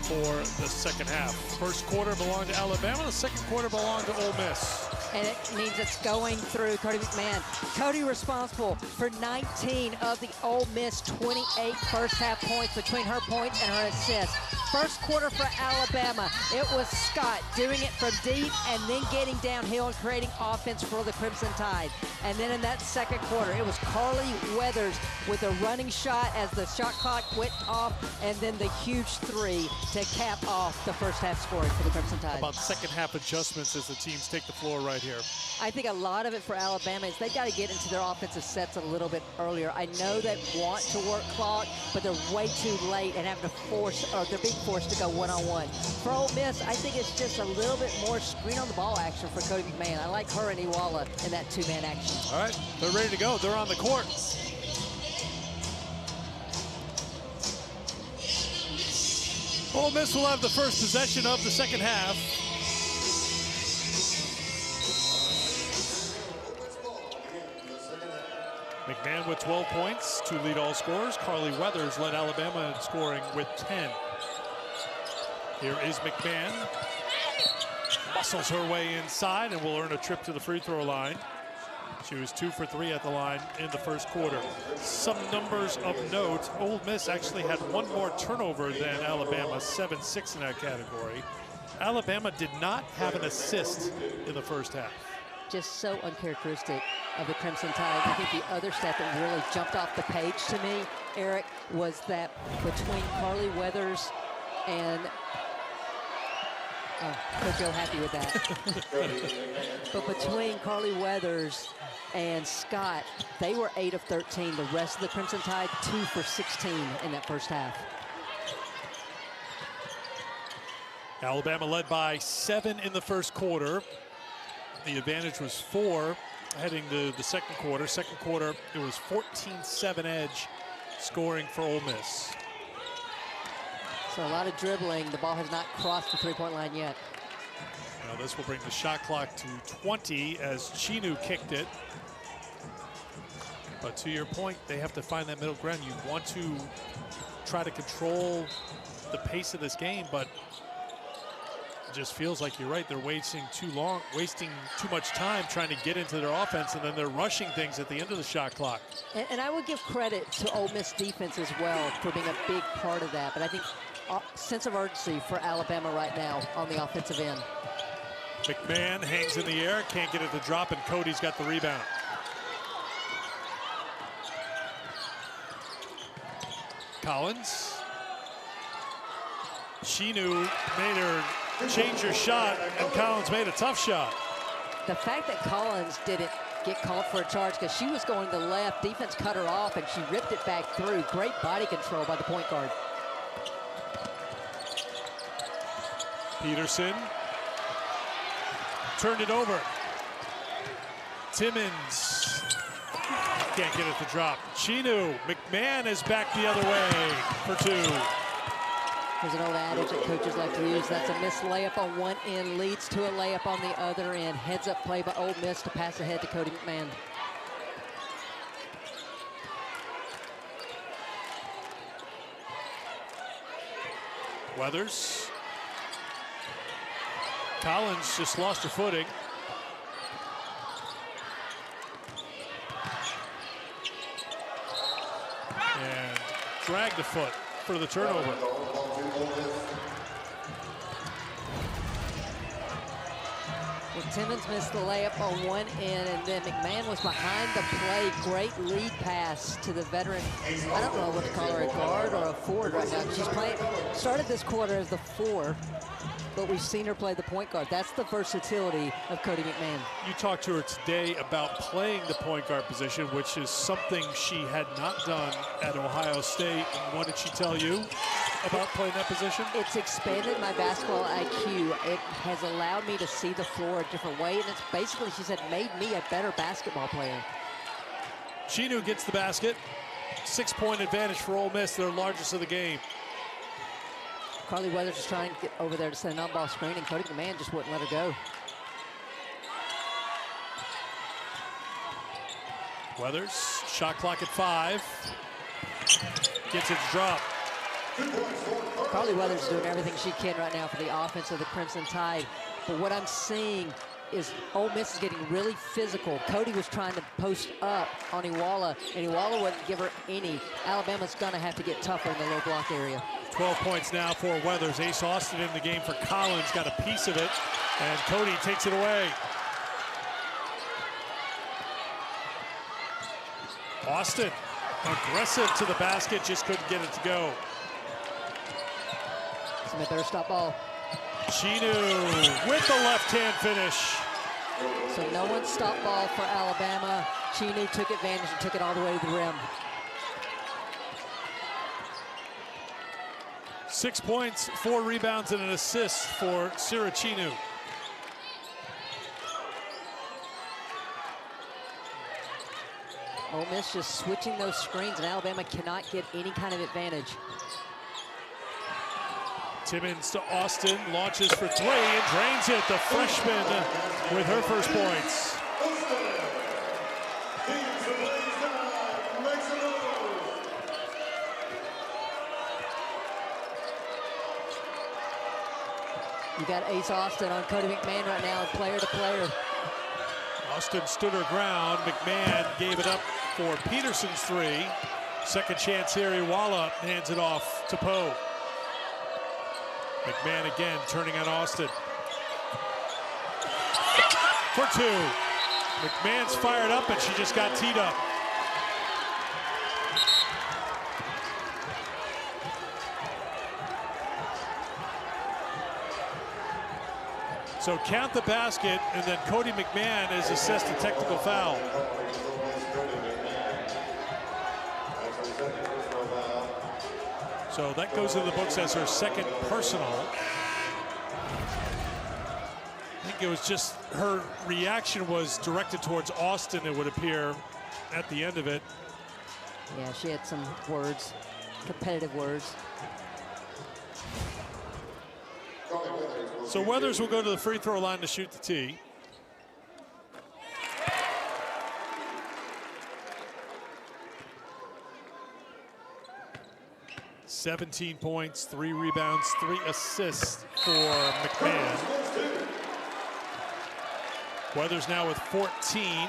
for the second half. First quarter belonged to Alabama. The second quarter belonged to Ole Miss. And it means it's going through Cody McMahon. Cody responsible for 19 of the Ole Miss 28 first half points between her points and her assists. First quarter for Alabama, it was Scott doing it from deep and then getting downhill and creating offense for the Crimson Tide. And then in that second quarter, it was Carly Weathers with a running shot as the shot clock went off, and then the huge 3 to cap off the first half scoring for the Crimson Tide. About second half adjustments as the teams take the floor right here. I think a lot of it for Alabama is they got to get into their offensive sets a little bit earlier. I know they want to work clock, but they're way too late and having to force, or they're being forced to go one-on-one. For Ole Miss, I think it's just a little bit more screen on the ball action for Cody McMahon. I like her and Iwala in that 2-man action. All right, they're ready to go. They're on the court. Ole Miss will have the first possession of the second half. McMahon with 12 points to lead all scorers. Carly Weathers led Alabama in scoring with 10. Here is McMahon. Muscles her way inside and will earn a trip to the free throw line. She was 2 for 3 at the line in the first quarter. Some numbers of note. Ole Miss actually had 1 more turnover than Alabama, 7-6 in that category. Alabama did not have an assist in the first half. Just so uncharacteristic of the Crimson Tide. I think the other stat that really jumped off the page to me, Eric, was that between Carly Weathers and Coach Joe happy with that. But between Carly Weathers and Scott, they were 8 of 13. The rest of the Crimson Tide, 2 for 16 in that first half. Alabama led by 7 in the first quarter. The advantage was 4 heading to the second quarter. Second quarter, it was 14-7 edge scoring for Ole Miss. So a lot of dribbling. The ball has not crossed the three-point line yet. Now this will bring the shot clock to 20 as Chinu kicked it. But to your point, they have to find that middle ground. You want to try to control the pace of this game, but it just feels like you're right. They're wasting too much time trying to get into their offense, and then they're rushing things at the end of the shot clock. And I would give credit to Ole Miss defense as well for being a big part of that. But I think sense of urgency for Alabama right now on the offensive end. McMahon hangs in the air, can't get it to drop, and Cody's got the rebound. Collins. Chinu made her change her shot, and Collins made a tough shot. The fact that Collins didn't get called for a charge because she was going to the left, defense cut her off, and she ripped it back through. Great body control by the point guard. Peterson turned it over. Timmons can't get it to drop. Chinu, McMahon is back the other way for 2. There's an old adage that coaches like to use. That's a missed layup on one end leads to a layup on the other end. Heads up play by Ole Miss to pass ahead to Cody McMahon. Weathers. Collins just lost her footing. And dragged the foot for the turnover. Well, Timmons missed the layup on one end, and then McMahon was behind the play. Great lead pass to the veteran. I don't know what to call her, a guard or a forward right now. She's playing, started this quarter as the 4, but we've seen her play the point guard. That's the versatility of Cody McMahon. You talked to her today about playing the point guard position, which is something she had not done at Ohio State. What did she tell you about playing that position? It's expanded my basketball IQ. It has allowed me to see the floor a different way, and it's basically, she said, made me a better basketball player. Chinu gets the basket. 6-point advantage for Ole Miss, their largest of the game. Carly Weathers is trying to get over there to send an on-ball screen, and Cody McMahon just wouldn't let her go. Weathers, shot clock at 5. Gets it to drop. Carly Weathers is doing everything she can right now for the offense of the Crimson Tide. But what I'm seeing is Ole Miss is getting really physical. Cody was trying to post up on Iwala, and Iwala wouldn't give her any. Alabama's going to have to get tougher in the low block area. 12 points now for Weathers. Ace Austin in the game for Collins, got a piece of it, and Cody takes it away. Austin, aggressive to the basket, just couldn't get it to go. Smith better stop ball. Chinu with the left-hand finish. So no one stopped ball for Alabama. Chinu took advantage and took it all the way to the rim. 6 points, 4 rebounds, and an assist for Sira Chinu. Ole Miss just switching those screens, and Alabama cannot get any kind of advantage. Timmons to Austin, launches for 3 and drains it. The freshman with her first points. You got Ace Austin on Cody McMahon right now, player to player. Austin stood her ground. McMahon gave it up for Peterson's 3. Second chance here, Iwala hands it off to Poe. McMahon again turning on Austin. For 2. McMahon's fired up, and she just got teed up. So count the basket, and then Cody McMahon is assessed a technical foul. So that goes in the books as her second personal. I think it was just her reaction was directed towards Austin, it would appear, at the end of it. Yeah, she had some words, competitive words. So Weathers will go to the free throw line to shoot the tee. "17 points, 3 rebounds, 3 assists for McMahon. Weathers now with 14.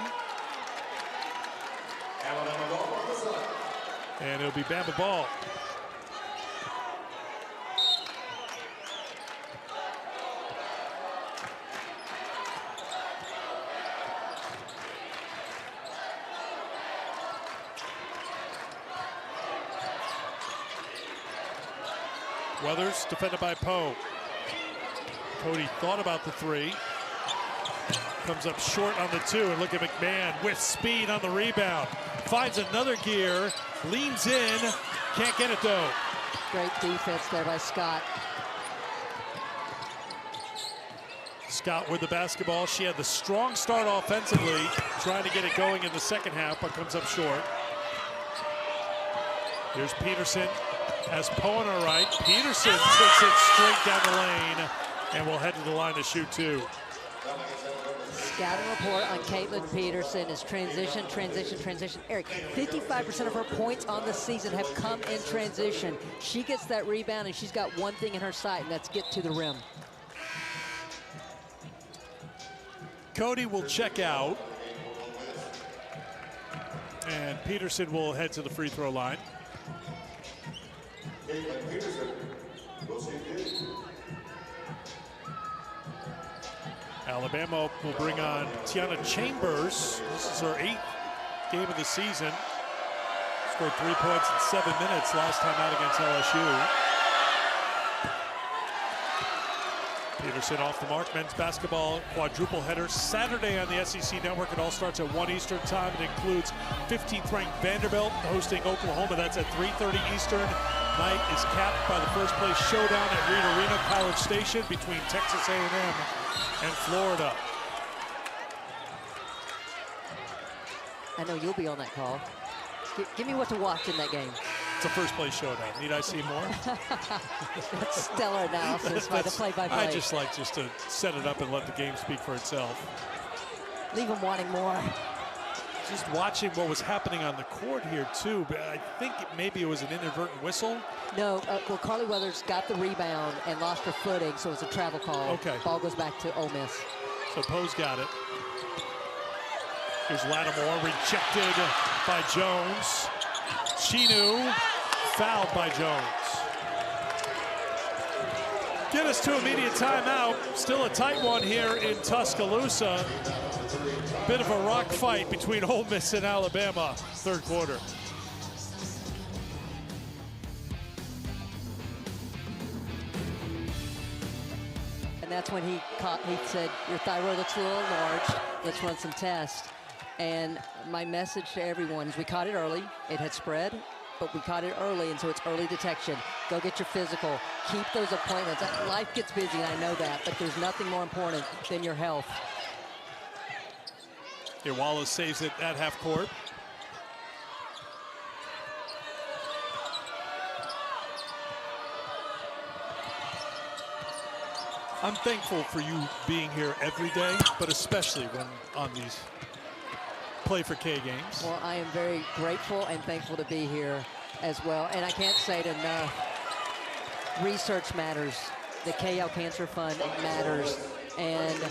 And it'll be Bama ball. Weathers defended by Poe. Cody thought about the 3. Comes up short on the 2, and look at McMahon with speed on the rebound. Finds another gear, leans in, can't get it though. Great defense there by Scott. Scott with the basketball. She had the strong start offensively, trying to get it going in the second half, but comes up short. Here's Peterson, has Poe on her right. Peterson takes it straight down the lane and will head to the line to shoot two. Scouting report on Caitlin Peterson is transition, transition, transition. Eric, 55% of her points on the season have come in transition. She gets that rebound, and she's got one thing in her sight, and that's get to the rim. Cody will check out, and Peterson will head to the free throw line. Alabama will bring on Tiana Chambers. This is her 8th game of the season. Scored 3 points in 7 minutes last time out against LSU. Peterson off the mark. Men's basketball quadruple header Saturday on the SEC Network. It all starts at 1 Eastern time. It includes 15th ranked Vanderbilt hosting Oklahoma. That's at 3:30 Eastern. Night is capped by the first place showdown at Reed Arena, College Station, between Texas A&M and Florida. I know you'll be on that call. Give me what to watch in that game. It's a first place showdown. Need I see more? That's stellar analysis by the play-by-play. I just like to set it up and let the game speak for itself. Leave them wanting more. Just watching what was happening on the court here too, but I think maybe it was an inadvertent whistle. No, well, Carly Weathers got the rebound and lost her footing, so it's a travel call. Okay. Ball goes back to Ole Miss. So Poe's got it. Here's Lattimore, rejected by Jones. Chinu, fouled by Jones. Get us to immediate timeout. Still a tight one here in Tuscaloosa. Bit of a rock fight between Ole Miss and Alabama, third quarter. And that's when he said, your thyroid looks a little enlarged. Let's run some tests. And my message to everyone is we caught it early. It had spread, but we caught it early, and so it's early detection. Go get your physical. Keep those appointments. Life gets busy, and I know that, but there's nothing more important than your health. Here, Wallace saves it at half court. I'm thankful for you being here every day, but especially when on these Play for K games. Well, I am very grateful and thankful to be here as well. And I can't say it enough. Research matters. The KL Cancer Fund matters. And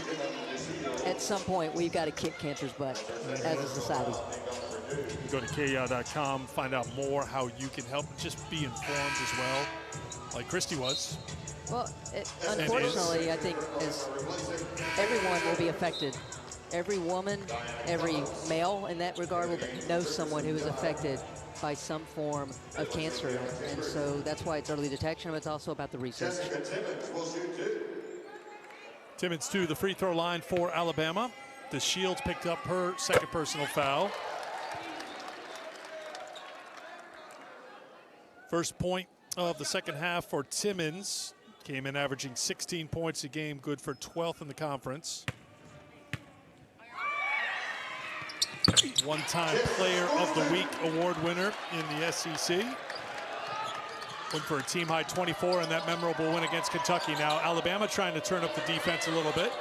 at some point, we've got to kick cancer's butt as a society. Go to KL.com, find out more how you can help. Just be informed as well, like Christy was. Well, unfortunately, I think everyone will be affected. Every woman, every male in that regard will know someone who is affected by some form of cancer. And so that's why it's early detection, but it's also about the research. Timmons to the free throw line for Alabama. The Shields picked up her second personal foul. First point of the second half for Timmons. Came in averaging 16 points a game, good for 12th in the conference. One-time Player of the Week award winner in the SEC. Went for a team-high 24 in that memorable win against Kentucky. Now Alabama trying to turn up the defense a little bit.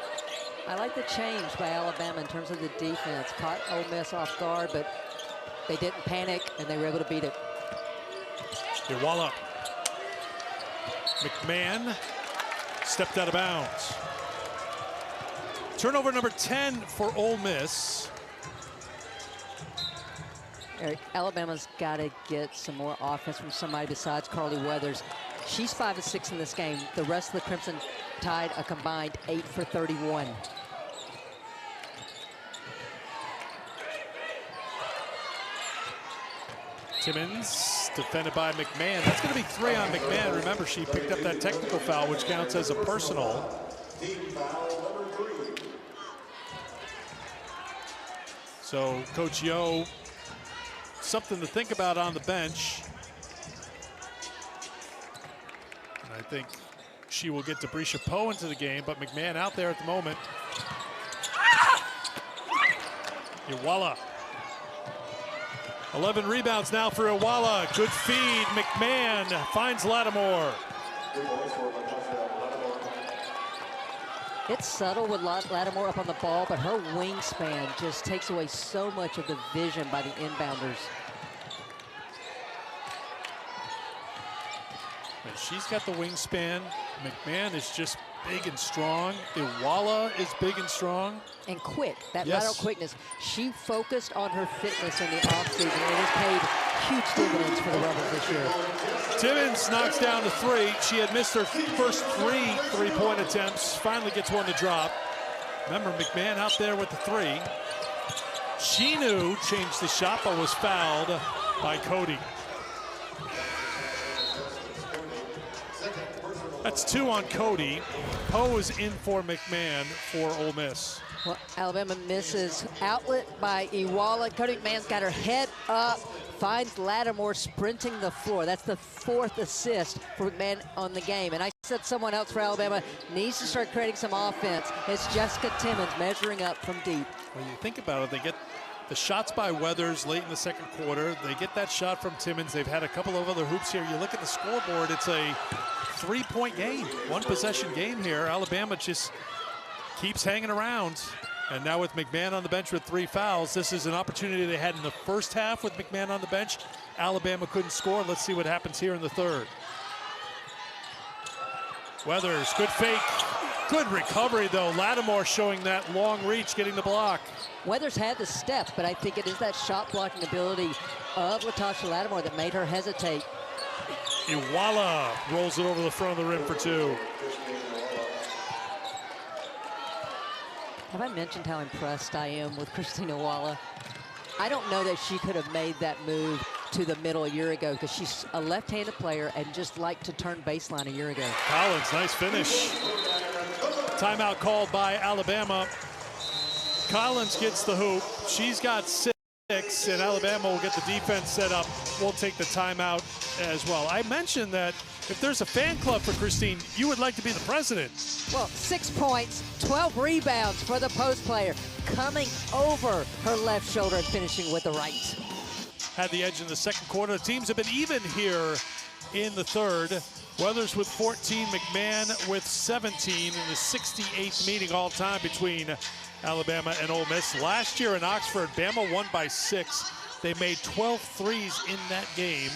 I like the change by Alabama in terms of the defense. Caught Ole Miss off guard, but they didn't panic, and they were able to beat it. Here, Walla. McMahon stepped out of bounds. Turnover number 10 for Ole Miss. Eric, Alabama's got to get some more offense from somebody besides Carly Weathers. She's 5 of 6 in this game. The rest of the Crimson Tide a combined 8 for 31. Timmons defended by McMahon. That's going to be 3 on McMahon. Remember, she picked up that technical foul, which counts as a personal. So Coach Yo, something to think about on the bench. And I think she will get Debrisha Poe into the game, but McMahon out there at the moment. Iwala. 11 rebounds now for Iwala. Good feed. McMahon finds Lattimore. It's subtle with Lattimore up on the ball, but her wingspan just takes away so much of the vision by the inbounders. And she's got the wingspan. McMahon is just big and strong. Iwala is big and strong. And quick, that Yes. lateral quickness. She focused on her fitness in the offseason. It has paid huge dividends for the Rebels this year. Timmons knocks down the three. She had missed her first three-point attempts. Finally gets one to drop. Remember, McMahon out there with the three. Chinu changed the shot, but was fouled by Cody. That's 2 on Cody. Poe is in for McMahon for Ole Miss. Well, Alabama misses. Outlet by Iwala. Cody McMahon's got her head up. Finds Lattimore sprinting the floor. That's the 4th assist for McMahon on the game. And I said someone else for Alabama needs to start creating some offense. It's Jessica Timmons measuring up from deep. When you think about it, they get the shots by Weathers late in the second quarter. They get that shot from Timmons. They've had a couple of other hoops here. You look at the scoreboard, it's a 3-point game, 1-possession game here. Alabama just keeps hanging around. And now with McMahon on the bench with 3 fouls, this is an opportunity they had in the first half with McMahon on the bench. Alabama couldn't score. Let's see what happens here in the third. Weathers, good fake. Good recovery, though. Lattimore showing that long reach, getting the block. Weathers had the steps, but I think it is that shot blocking ability of Latasha Lattimore that made her hesitate. Iwala rolls it over the front of the rim for 2. Have I mentioned how impressed I am with Christina Iwala? I don't know that she could have made that move to the middle a year ago because she's a left-handed player and just liked to turn baseline a year ago. Collins, nice finish. Timeout called by Alabama. Collins gets the hoop. She's got 6, and Alabama will get the defense set up. We'll take the timeout as well. I mentioned that if there's a fan club for Christine, you would like to be the president. Well, 6 points, 12 rebounds for the post player, coming over her left shoulder and finishing with the right. Had the edge in the second quarter. The teams have been even here in the third. Weathers with 14, McMahon with 17 in the 68th meeting all time between Alabama and Ole Miss. Last year in Oxford, Bama won by 6. They made 12 threes in that game.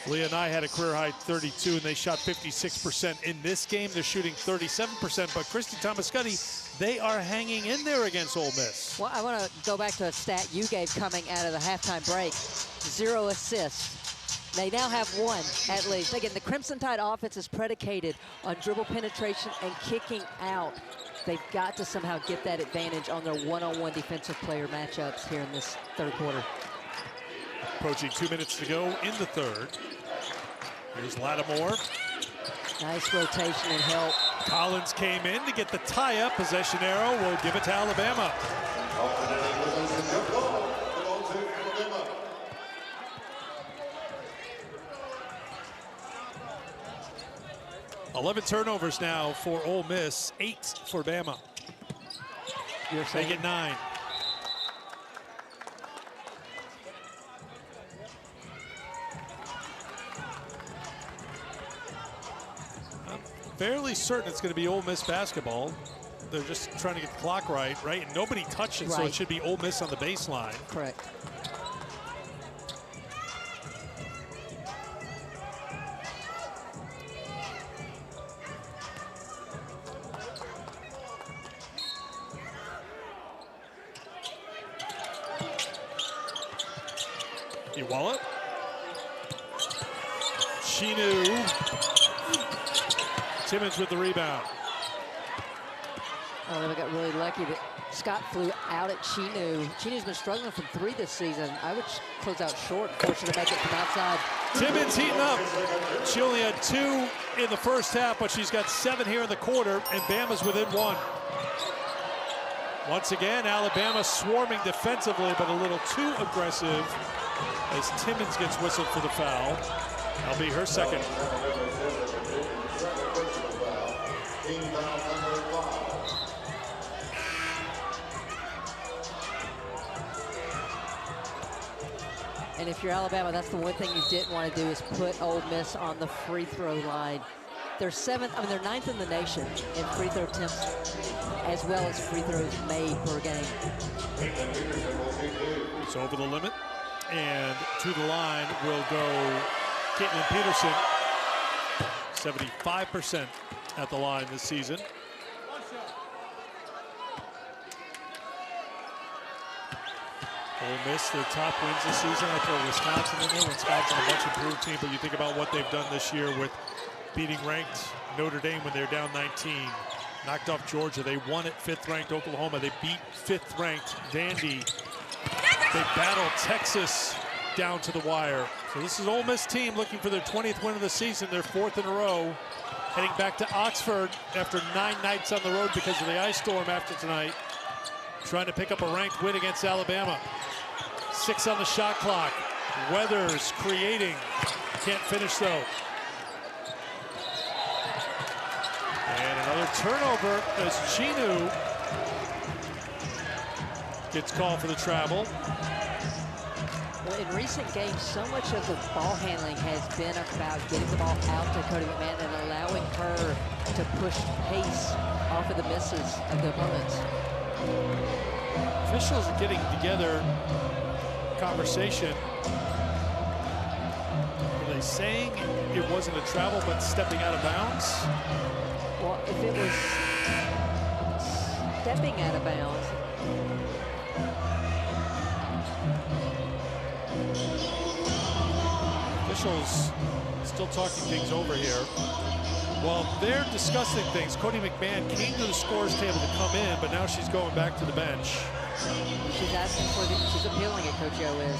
Leah Nye had a career-high 32, and they shot 56%. In this game, they're shooting 37%, but Christy Tomascuddy, they are hanging in there against Ole Miss. Well, I want to go back to a stat you gave coming out of the halftime break. 0 assists. They now have 1 at least. Again, the Crimson Tide offense is predicated on dribble penetration and kicking out. They've got to somehow get that advantage on their one-on-one defensive player matchups here in this third quarter. Approaching 2 minutes to go in the third. Here's Lattimore. Nice rotation and help. Collins came in to get the tie-up. Possession arrow will give it to Alabama. 11 turnovers now for Ole Miss, 8 for Bama. You're saying? They get 9. I'm fairly certain it's going to be Ole Miss basketball. They're just trying to get the clock right? And nobody touched it, so it should be Ole Miss on the baseline. Correct. Iwala. Chinu. Timmons with the rebound. Oh, they got really lucky that Scott flew out at Chinu. Chinu's been struggling from 3 this season. I would close out short, force her to make it from outside. Timmons heating up. She only had 2 in the first half, but she's got 7 here in the quarter, and Bama's within 1. Once again, Alabama swarming defensively, but a little too aggressive as Timmons gets whistled for the foul. That'll be her second. And if you're Alabama, that's the one thing you didn't want to do is put Ole Miss on the free throw line. They're they're 9th in the nation in free throw attempts as well as free throws made per game. It's over the limit, and to the line will go Caitlin Peterson. 75% at the line this season. Ole Miss, their top wins this season. I throw Wisconsin in there. Wisconsin, a much improved team, but you think about what they've done this year with beating ranked Notre Dame when they're down 19. Knocked off Georgia. They won at 5th-ranked Oklahoma. They beat 5th-ranked Vandy. They battled Texas down to the wire. So this is Ole Miss team looking for their 20th win of the season, their 4th in a row. Heading back to Oxford after 9 nights on the road because of the ice storm after tonight. Trying to pick up a ranked win against Alabama. 6 on the shot clock. Weathers creating. Can't finish though. And another turnover as Chinu gets called for the travel. Well, in recent games, so much of the ball handling has been about getting the ball out to Cody McMahon and allowing her to push pace off of the misses of the opponents. Officials are getting together conversation. Are they saying it wasn't a travel but stepping out of bounds? Well, if it was stepping out of bounds, officials still talking things over here. While they're discussing things, Cody McMahon came to the scores table to come in, but now she's going back to the bench. she's asking for she's appealing it, Coach O is.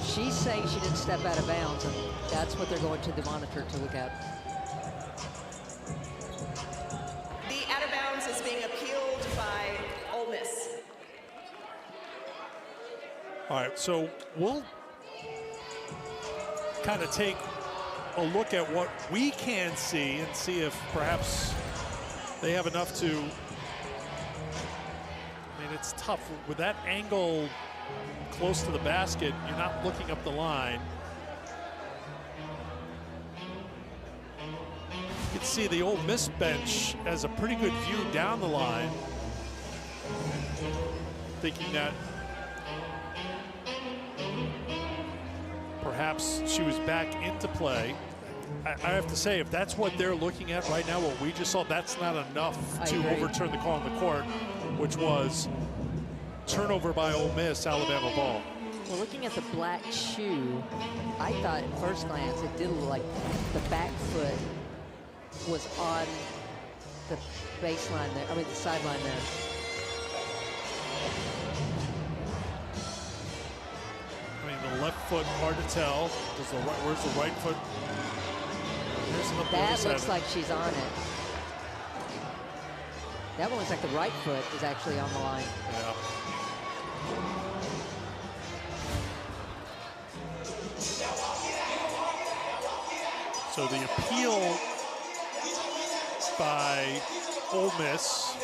She's saying she didn't step out of bounds, and that's what they're going to the monitor to look at. The out of bounds is being appealed by Ole Miss. All right, so we'll kind of take a look at what we can see and see if perhaps they have enough to. I mean, it's tough with that angle close to the basket. You're not looking up the line. You can see the Ole Miss bench has a pretty good view down the line, thinking that perhaps she was back into play. I have to say, if that's what they're looking at right now, what we just saw, that's not enough to overturn the call on the court, which was turnover by Ole Miss, Alabama ball. Well, looking at the black shoe, I thought at first glance it did look like the back foot was on the baseline there, the sideline there. I mean, the left foot, hard to tell. Where's the right foot? That looks like she's on it. That one looks like the right foot is actually on the line. Yeah. So the appeal by Ole Miss,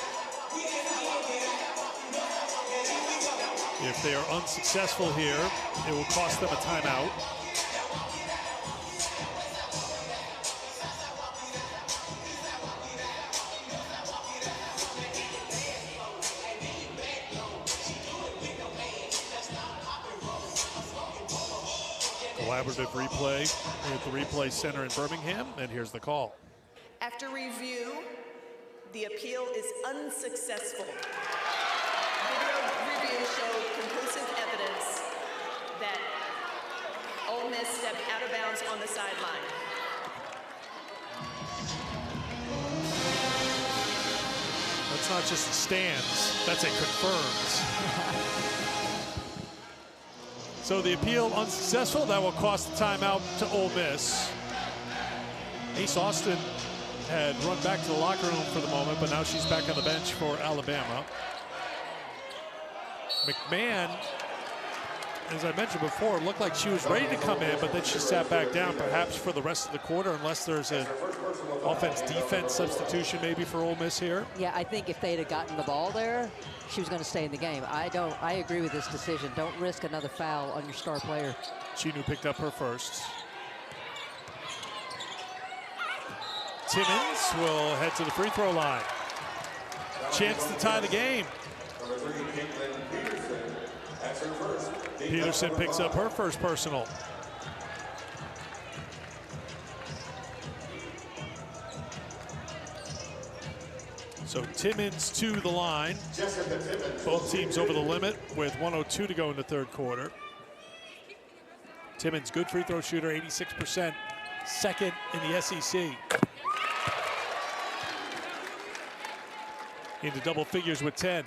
if they are unsuccessful here, it will cost them a timeout. Collaborative replay at the replay center in Birmingham, and here's the call. After review, the appeal is unsuccessful. Video review showed conclusive evidence that Ole Miss stepped out of bounds on the sideline. That's not just the stands, that's a confirmed. So the appeal unsuccessful. That will cost the timeout to Ole Miss. Ace Austin had run back to the locker room for the moment, but now she's back on the bench for Alabama. McMahon as I mentioned before, it looked like she was ready to come in, but then she sat back down, perhaps for the rest of the quarter, unless there's an offense-defense substitution maybe for Ole Miss here. Yeah, I think if they'd have gotten the ball there, she was going to stay in the game. I agree with this decision. Don't risk another foul on your star player. Chinu picked up her first. Timmons will head to the free throw line. Chance to tie the game. Peterson picks up her first personal. So Timmons to the line. Both teams over the limit with 1:02 to go in the third quarter. Timmons, good free throw shooter, 86%, second in the SEC. Into double figures with 10.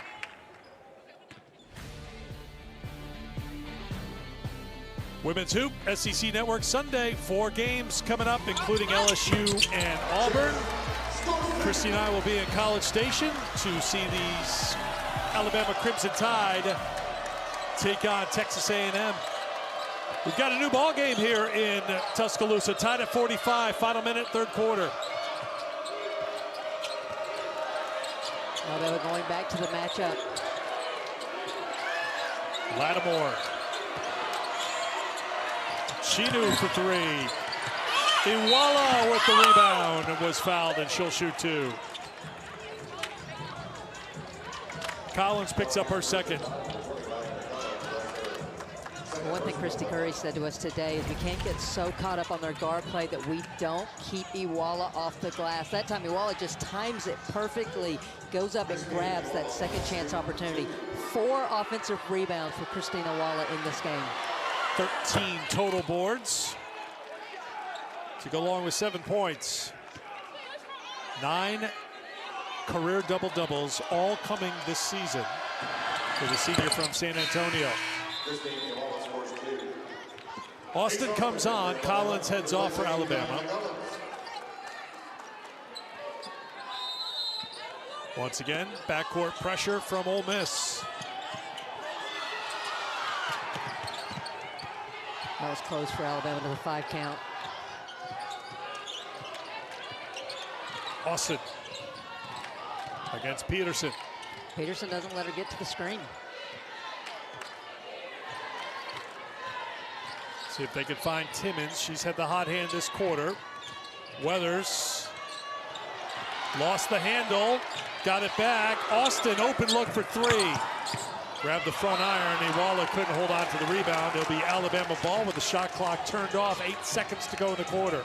Women's Hoop, SEC Network Sunday. 4 games coming up, including LSU and Auburn. Christy and I will be in College Station to see the Alabama Crimson Tide take on Texas A&M. We've got a new ball game here in Tuscaloosa, tied at 45, final minute, third quarter. Alabama going back to the matchup. Lattimore. Chinu for 3. Iwala with the rebound and was fouled, and she'll shoot 2. Collins picks up her second. One thing Christy Curry said to us today is we can't get so caught up on their guard play that we don't keep Iwala off the glass. That time Iwala just times it perfectly, goes up and grabs that second chance opportunity. 4 offensive rebounds for Christina Iwala in this game. 13 total boards to go along with 7 points. 9 career double-doubles, all coming this season for the senior from San Antonio. Austin comes on. Collins heads off for Alabama. Once again, backcourt pressure from Ole Miss. That was close for Alabama to the 5 count. Austin against Peterson. Peterson doesn't let her get to the screen. See if they can find Timmons. She's had the hot hand this quarter. Weathers lost the handle, got it back. Austin, open look for 3. Grabbed the front iron. Iwala couldn't hold on to the rebound. It'll be Alabama ball with the shot clock turned off. 8 seconds to go in the quarter.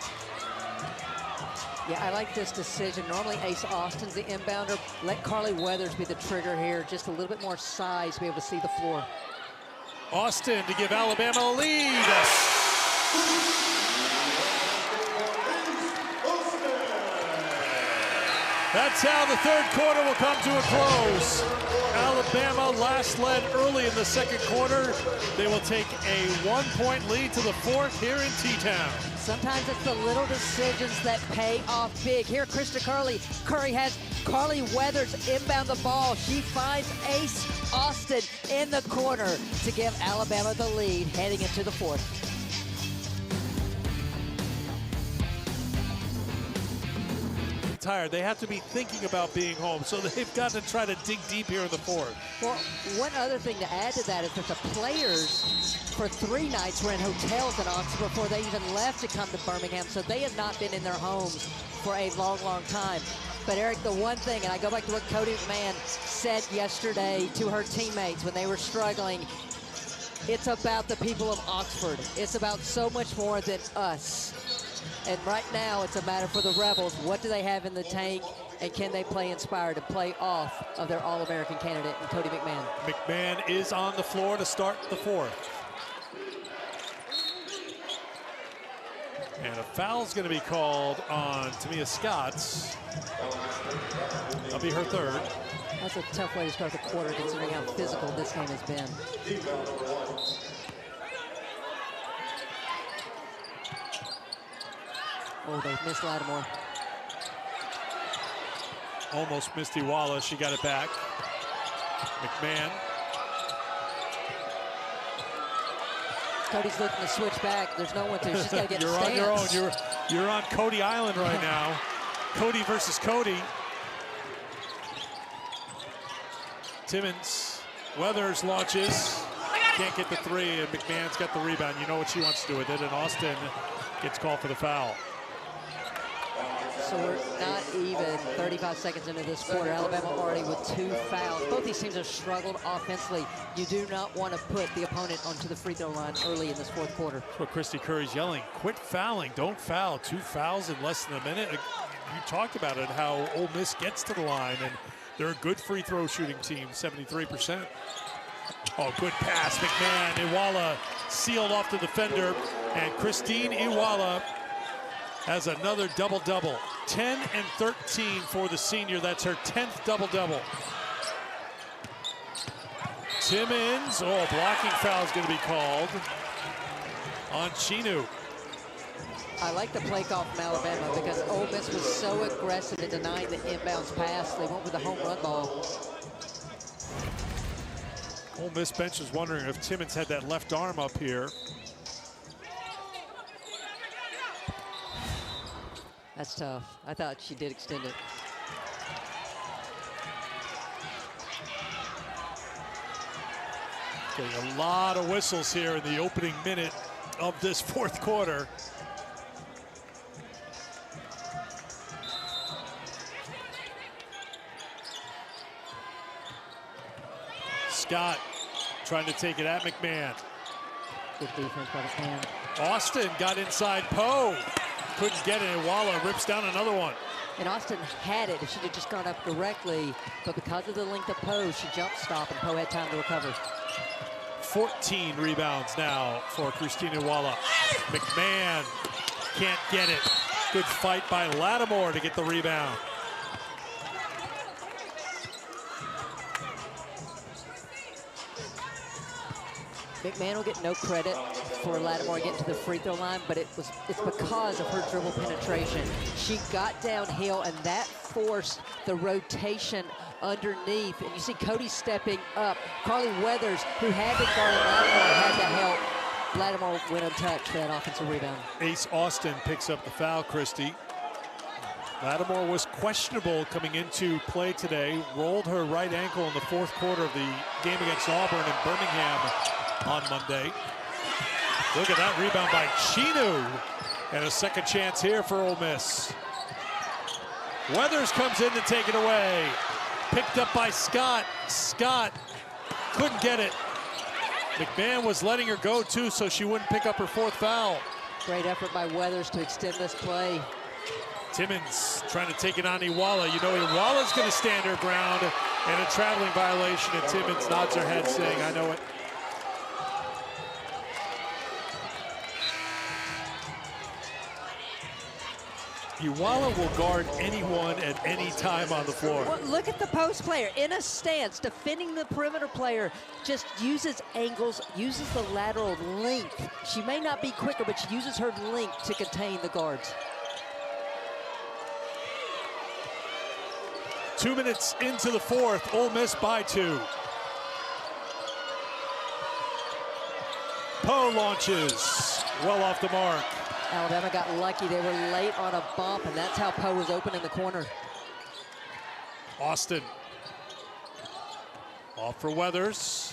Yeah, I like this decision. Normally Ace Austin's the inbounder. Let Carly Weathers be the trigger here. Just a little bit more size to be able to see the floor. Austin to give Alabama a lead. That's how the third quarter will come to a close. Alabama last led early in the second quarter. They will take a 1-point lead to the fourth here in T-Town. Sometimes it's the little decisions that pay off big. Here, Krista Curry has Carly Weathers inbound the ball. She finds Ace Austin in the corner to give Alabama the lead heading into the fourth. Tired. They have to be thinking about being home, so they've got to try to dig deep here in the fourth. Well, one other thing to add to that is that the players for 3 nights were in hotels in Oxford before they even left to come to Birmingham, so they have not been in their homes for a long, long time. But Eric, the one thing, and I go back to what Cody McMahon said yesterday to her teammates when they were struggling, it's about the people of Oxford. It's about so much more than us. And right now, it's a matter for the Rebels. What do they have in the tank, and can they play inspired and play off of their All-American candidate, and Cody McMahon? McMahon is on the floor to start the fourth. And a foul's going to be called on Tamia Scotts. That'll be her third. That's a tough way to start the quarter, considering how physical this game has been. Oh, they missed Lattimore. Almost missed Iwala. She got it back. McMahon. Cody's looking to switch back. There's no one to. She's got to get You're stance. on your own. You're on Cody Island right now. Cody versus Cody. Timmons, Weathers launches. Can't get the three, and McMahon's got the rebound. You know what she wants to do with it, and Austin gets called for the foul. So we're not even 35 seconds into this quarter. Alabama already with 2 fouls. Both these teams have struggled offensively. You do not want to put the opponent onto the free throw line early in this fourth quarter. That's what Christy Curry's yelling. Quit fouling. Don't foul. 2 fouls in less than a minute. You talked about it, how Ole Miss gets to the line, and they're a good free throw shooting team, 73%. Oh, good pass. McMahon, Iwala sealed off the defender, and Christine Iwala has another double-double. 10 and 13 for the senior. That's her 10th double-double. Timmons, oh, blocking foul is going to be called on Chinu. I like the play call from Alabama because Ole Miss was so aggressive in denying the inbounds pass. They went with the home run ball. Ole Miss bench is wondering if Timmons had that left arm up here. That's tough. I thought she did extend it. Getting a lot of whistles here in the opening minute of this fourth quarter. Scott trying to take it at McMahon. Good defense by McMahon. Austin got inside Poe. Couldn't get it. Iwala rips down another one. And Austin had it if she'd have just gone up directly, but because of the length of Poe, she jump stopped and Poe had time to recover. 14 rebounds now for Christina Iwala. McMahon can't get it. Good fight by Lattimore to get the rebound. McMahon will get no credit for Lattimore getting to the free throw line, but it's because of her dribble penetration. She got downhill, and that forced the rotation underneath. And you see Cody stepping up. Carly Weathers, who had been guarding Lattimore, had to help. Lattimore went untouched for that offensive rebound. Ace Austin picks up the foul, Christy. Lattimore was questionable coming into play today. Rolled her right ankle in the fourth quarter of the game against Auburn in Birmingham on Monday. Look at that rebound by Chinu. And a second chance here for Ole Miss. Weathers comes in to take it away. Picked up by Scott. Scott couldn't get it. McMahon was letting her go too, so she wouldn't pick up her 4th foul. Great effort by Weathers to extend this play. Timmons trying to take it on Iwala. You know Iwala's going to stand her ground, and a traveling violation, and Timmons nods her head saying, I know it. Iwala will guard anyone at any time on the floor. Well, look at the post player in a stance, defending the perimeter player, just uses angles, uses the lateral length. She may not be quicker, but she uses her length to contain the guards. 2 minutes into the fourth, Ole Miss by 2. Poe launches, well off the mark. Alabama got lucky. They were late on a bump, and that's how Poe was open in the corner. Austin. Off for Weathers.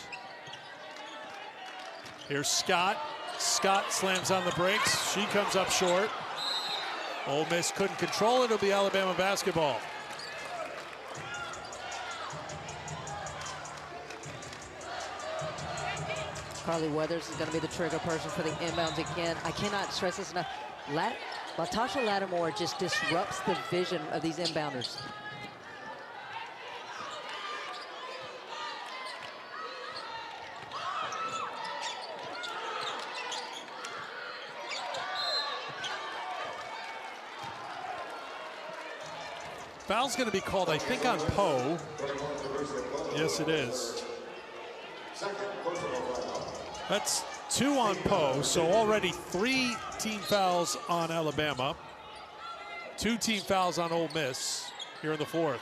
Here's Scott. Scott slams on the brakes. She comes up short. Ole Miss couldn't control it. It'll be Alabama basketball. Carly Weathers is going to be the trigger person for the inbounds again. I cannot stress this enough. Latasha Lattimore just disrupts the vision of these inbounders. Foul's going to be called, I think, on Poe. Yes, it is. That's 2 on Poe, so already 3 team fouls on Alabama. 2 team fouls on Ole Miss here in the fourth.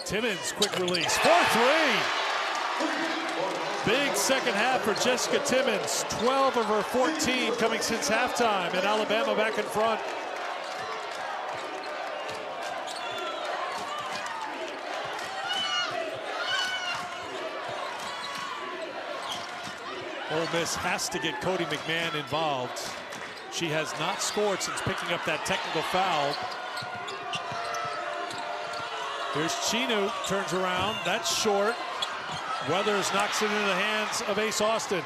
Timmons, quick release, 4-3. Big second half for Jessica Timmons. 12 of her 14 coming since halftime, and Alabama back in front. Ole Miss has to get Cody McMahon involved. She has not scored since picking up that technical foul. Here's Chinu, turns around, that's short. Weathers knocks it into the hands of Ace Austin.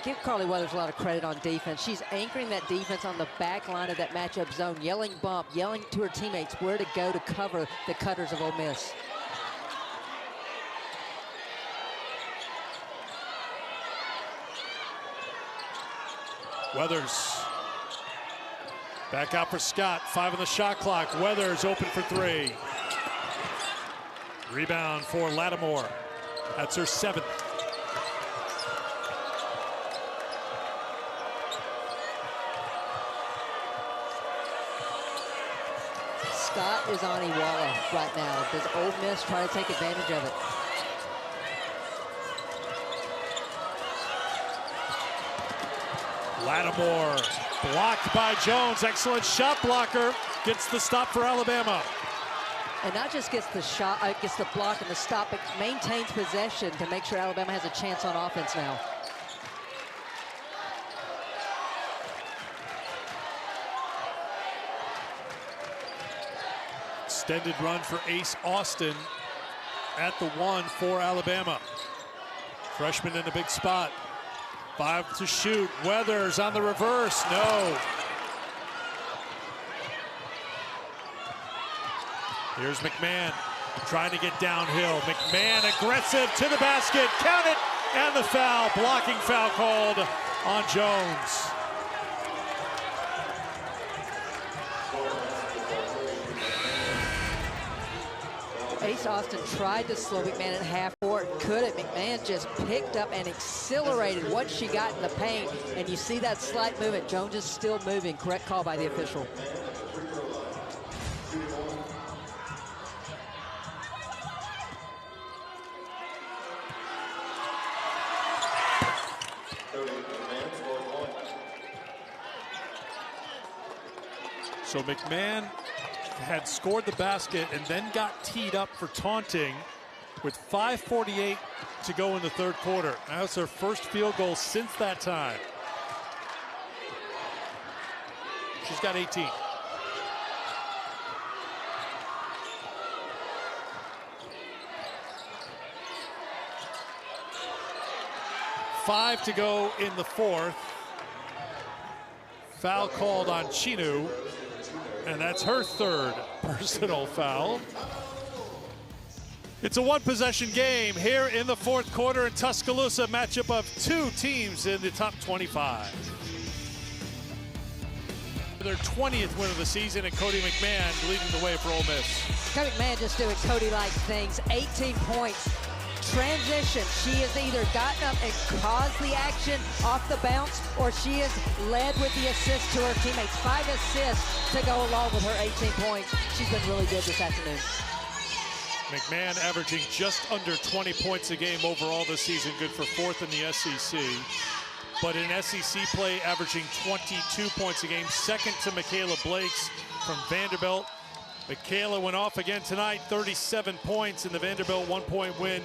Give Carly Weathers a lot of credit on defense. She's anchoring that defense on the back line of that matchup zone, yelling bump, yelling to her teammates where to go to cover the cutters of Ole Miss. Weathers back out for Scott. 5 on the shot clock. Weathers open for 3. Rebound for Lattimore. That's her 7th. Scott is on Iwala right now. Does Ole Miss try to take advantage of it? Lattimore blocked by Jones. Excellent shot blocker. Gets the stop for Alabama. And not just gets the shot, gets the block and the stop, but maintains possession to make sure Alabama has a chance on offense now. Extended run for Ace Austin at the 1 for Alabama. Freshman in a big spot. 5 to shoot. Weathers on the reverse. No. Here's McMahon trying to get downhill. McMahon aggressive to the basket. Count it. And the foul. Blocking foul called on Jones. Ace Austin tried to slow McMahon at half court, couldn't. McMahon just picked up and accelerated what she got in the paint, and you see that slight movement. Jones is still moving. Correct call by the official. So McMahon had scored the basket and then got teed up for taunting with 5:48 to go in the third quarter. That was her first field goal since that time. She's got 18. Five to go in the fourth. Foul called on Chinu. And that's her 3rd personal foul. It's a 1-possession game here in the 4th quarter in Tuscaloosa. Matchup of 2 teams in the top 25. Their 20th win of the season, and Cody McMahon leading the way for Ole Miss. Cody McMahon just doing Cody-like things. 18 points. Transition. She has either gotten up and caused the action off the bounce, or she has led with the assist to her teammates. 5 assists to go along with her 18 points. She's been really good this afternoon. McMahon averaging just under 20 points a game overall this season, good for 4th in the SEC. But in SEC play, averaging 22 points a game, 2nd to Michaela Blakes from Vanderbilt. Michaela went off again tonight, 37 points in the Vanderbilt 1-point win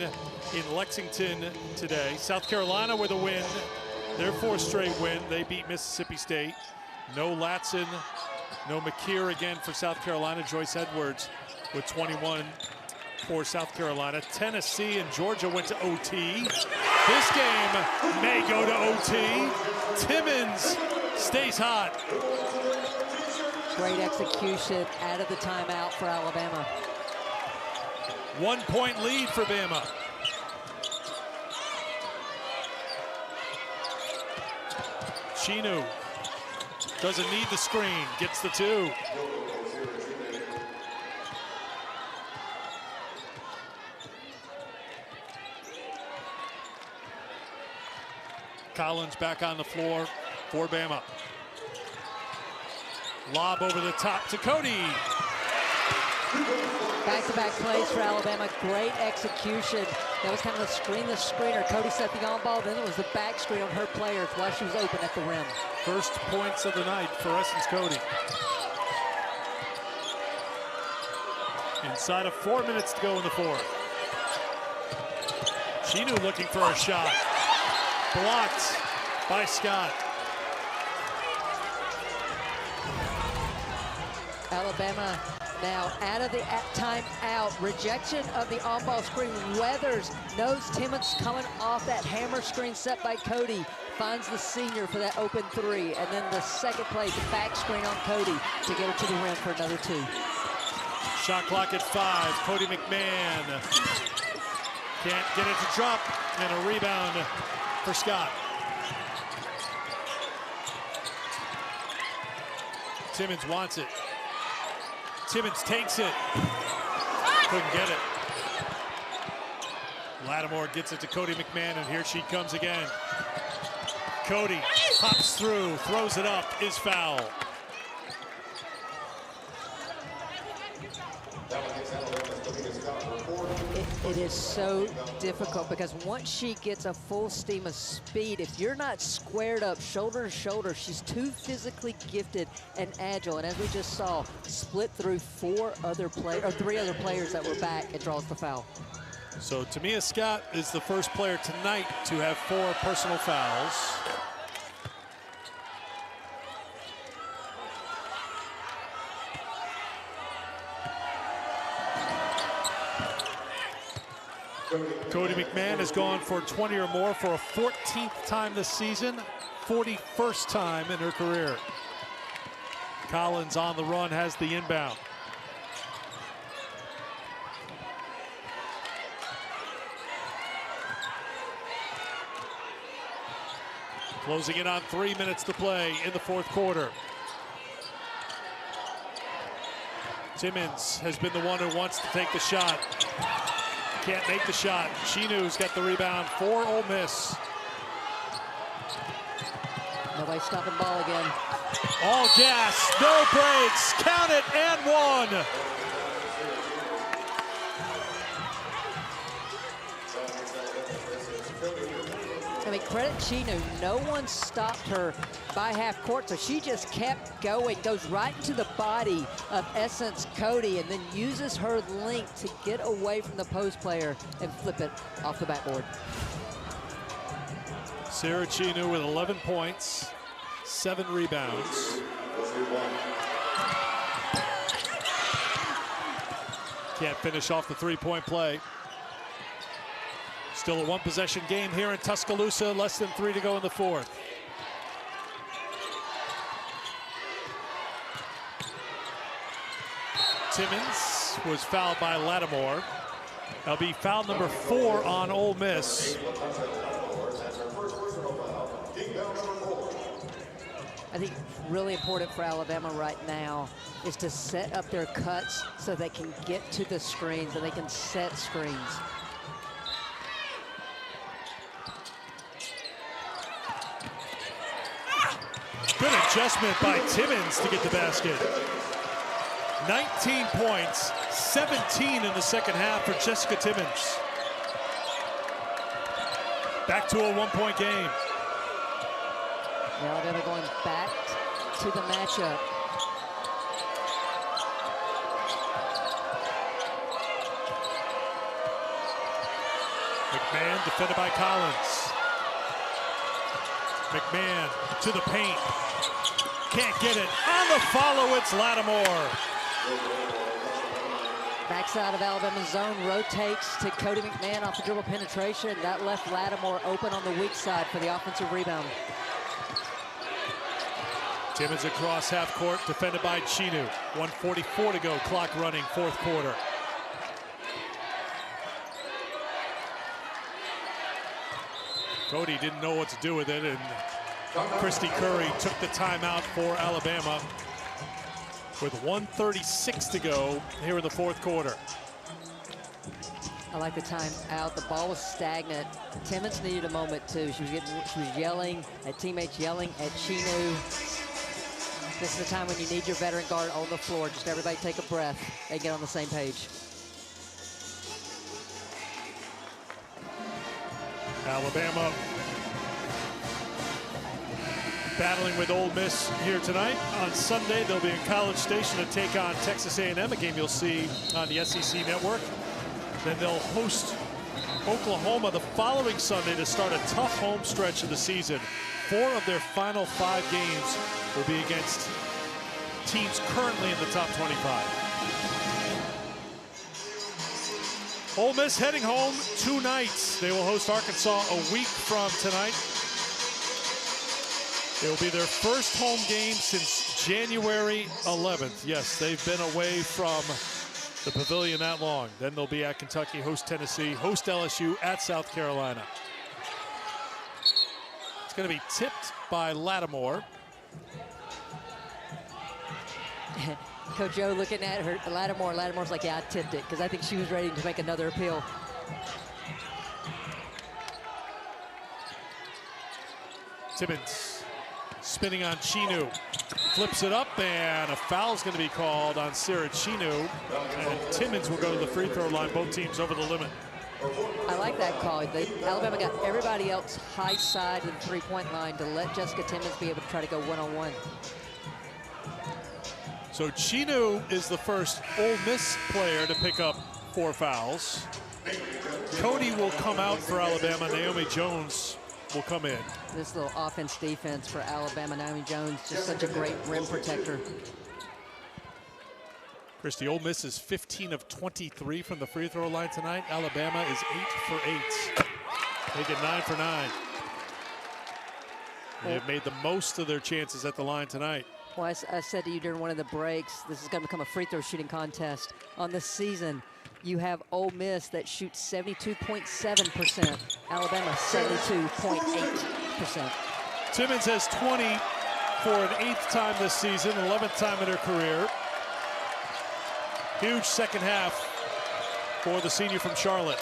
in Lexington today. South Carolina with a win, their 4th straight win. They beat Mississippi State. No Latson, no McKeer again for South Carolina. Joyce Edwards with 21 for South Carolina. Tennessee and Georgia went to OT. This game may go to OT. Timmons stays hot. Great execution out of the timeout for Alabama. 1-point lead for Bama. Chinu doesn't need the screen, gets the 2. Collins back on the floor for Bama. Lob over the top to Cody. Back-to-back plays for Alabama. Great execution. That was kind of the screener. Cody set the on-ball. Then it was the back screen on her players while she was open at the rim. First points of the night for Essence Cody. Inside of 4 minutes to go in the fourth. Chinu looking for a shot. Blocked by Scott. Alabama now out of the timeout. Rejection of the on-ball screen. Weathers knows Timmons coming off that hammer screen set by Cody. Finds the senior for that open three. And then the second play, the back screen on Cody to get her to the rim for another two. Shot clock at 5. Cody McMahon can't get it to drop. And a rebound for Scott. Timmons wants it. Timmons takes it. Couldn't get it. Lattimore gets it to Cody McMahon, and here she comes again. Cody hops through, throws it up, is foul. It is so difficult because once she gets a full steam of speed, if you're not squared up shoulder to shoulder, she's too physically gifted and agile. And as we just saw, split through 3 other players that were back and draws the foul. So Tamia Scott is the first player tonight to have 4 personal fouls. Cody McMahon has gone for 20 or more for a 14th time this season, 41st time in her career. Collins on the run, has the inbound. Closing in on 3 minutes to play in the fourth quarter. Timmons has been the one who wants to take the shot. Can't make the shot. Chinu's got the rebound for Ole Miss. Nobody stopping ball again. All gas, no breaks. Count it, and 1. I mean, credit Chinu. No one stopped her by half court, so she just kept going. Goes right into the body of Essence Cody and then uses her length to get away from the post player and flip it off the backboard. Sarah Chinu with 11 points, 7 rebounds. Can't finish off the three-point play. Still a 1-possession game here in Tuscaloosa, less than 3 to go in the fourth. Timmons was fouled by Lattimore. That'll be foul number 4 on Ole Miss. I think really important for Alabama right now is to set up their cuts so they can get to the screens and they can set screens. Good adjustment by Timmons to get the basket. 19 points, 17 in the second half for Jessica Timmons. Back to a 1-point game. Alabama going back to the matchup. McMahon defended by Collins. McMahon to the paint. Can't get it. On the follow, it's Lattimore. Backside of Alabama's zone rotates to Cody McMahon off the dribble penetration. That left Lattimore open on the weak side for the offensive rebound. Timmons across half court, defended by Chinu. 1:44 to go, clock running, fourth quarter. Cody didn't know what to do with it, and Christy Curry took the timeout for Alabama with 1:36 to go here in the fourth quarter. I like the time out. The ball was stagnant. Timmons needed a moment too. She was yelling at teammates, yelling at Chinu. This is the time when you need your veteran guard on the floor. Just everybody take a breath and get on the same page. Alabama battling with Ole Miss here tonight. On Sunday, they'll be in College Station to take on Texas A&M, a game you'll see on the SEC Network. Then they'll host Oklahoma the following Sunday to start a tough home stretch of the season. 4 of their final 5 games will be against teams currently in the top 25. Ole Miss heading home 2 nights. They will host Arkansas a week from tonight. It will be their first home game since January 11th. Yes, they've been away from the Pavilion that long. Then they'll be at Kentucky, host Tennessee, host LSU, at South Carolina. It's going to be tipped by Lattimore. Coach Joe looking at her, Lattimore. Lattimore's like, yeah, I tipped it, because I think she was ready to make another appeal. Timmons spinning on Chinu. Flips it up, and a foul is going to be called on Sarah Chinu. And Timmons will go to the free throw line. Both teams over the limit. I like that call. Alabama got everybody else high side of the three-point line to let Jessica Timmons be able to try to go one-on-one. So Chinu is the first Ole Miss player to pick up 4 fouls. Cody will come out for Alabama. Naomi Jones will come in. This little offense defense for Alabama. Naomi Jones, just such a great rim protector. Christy, Ole Miss is 15 of 23 from the free throw line tonight. Alabama is 8 for 8. They get 9 for 9. They have made the most of their chances at the line tonight. Well, I said to you during one of the breaks, this is going to become a free throw shooting contest. On this season, you have Ole Miss that shoots 72.7%. Alabama, 72.8%. Timmons has 20 for an 8th time this season, 11th time in her career. Huge second half for the senior from Charlotte.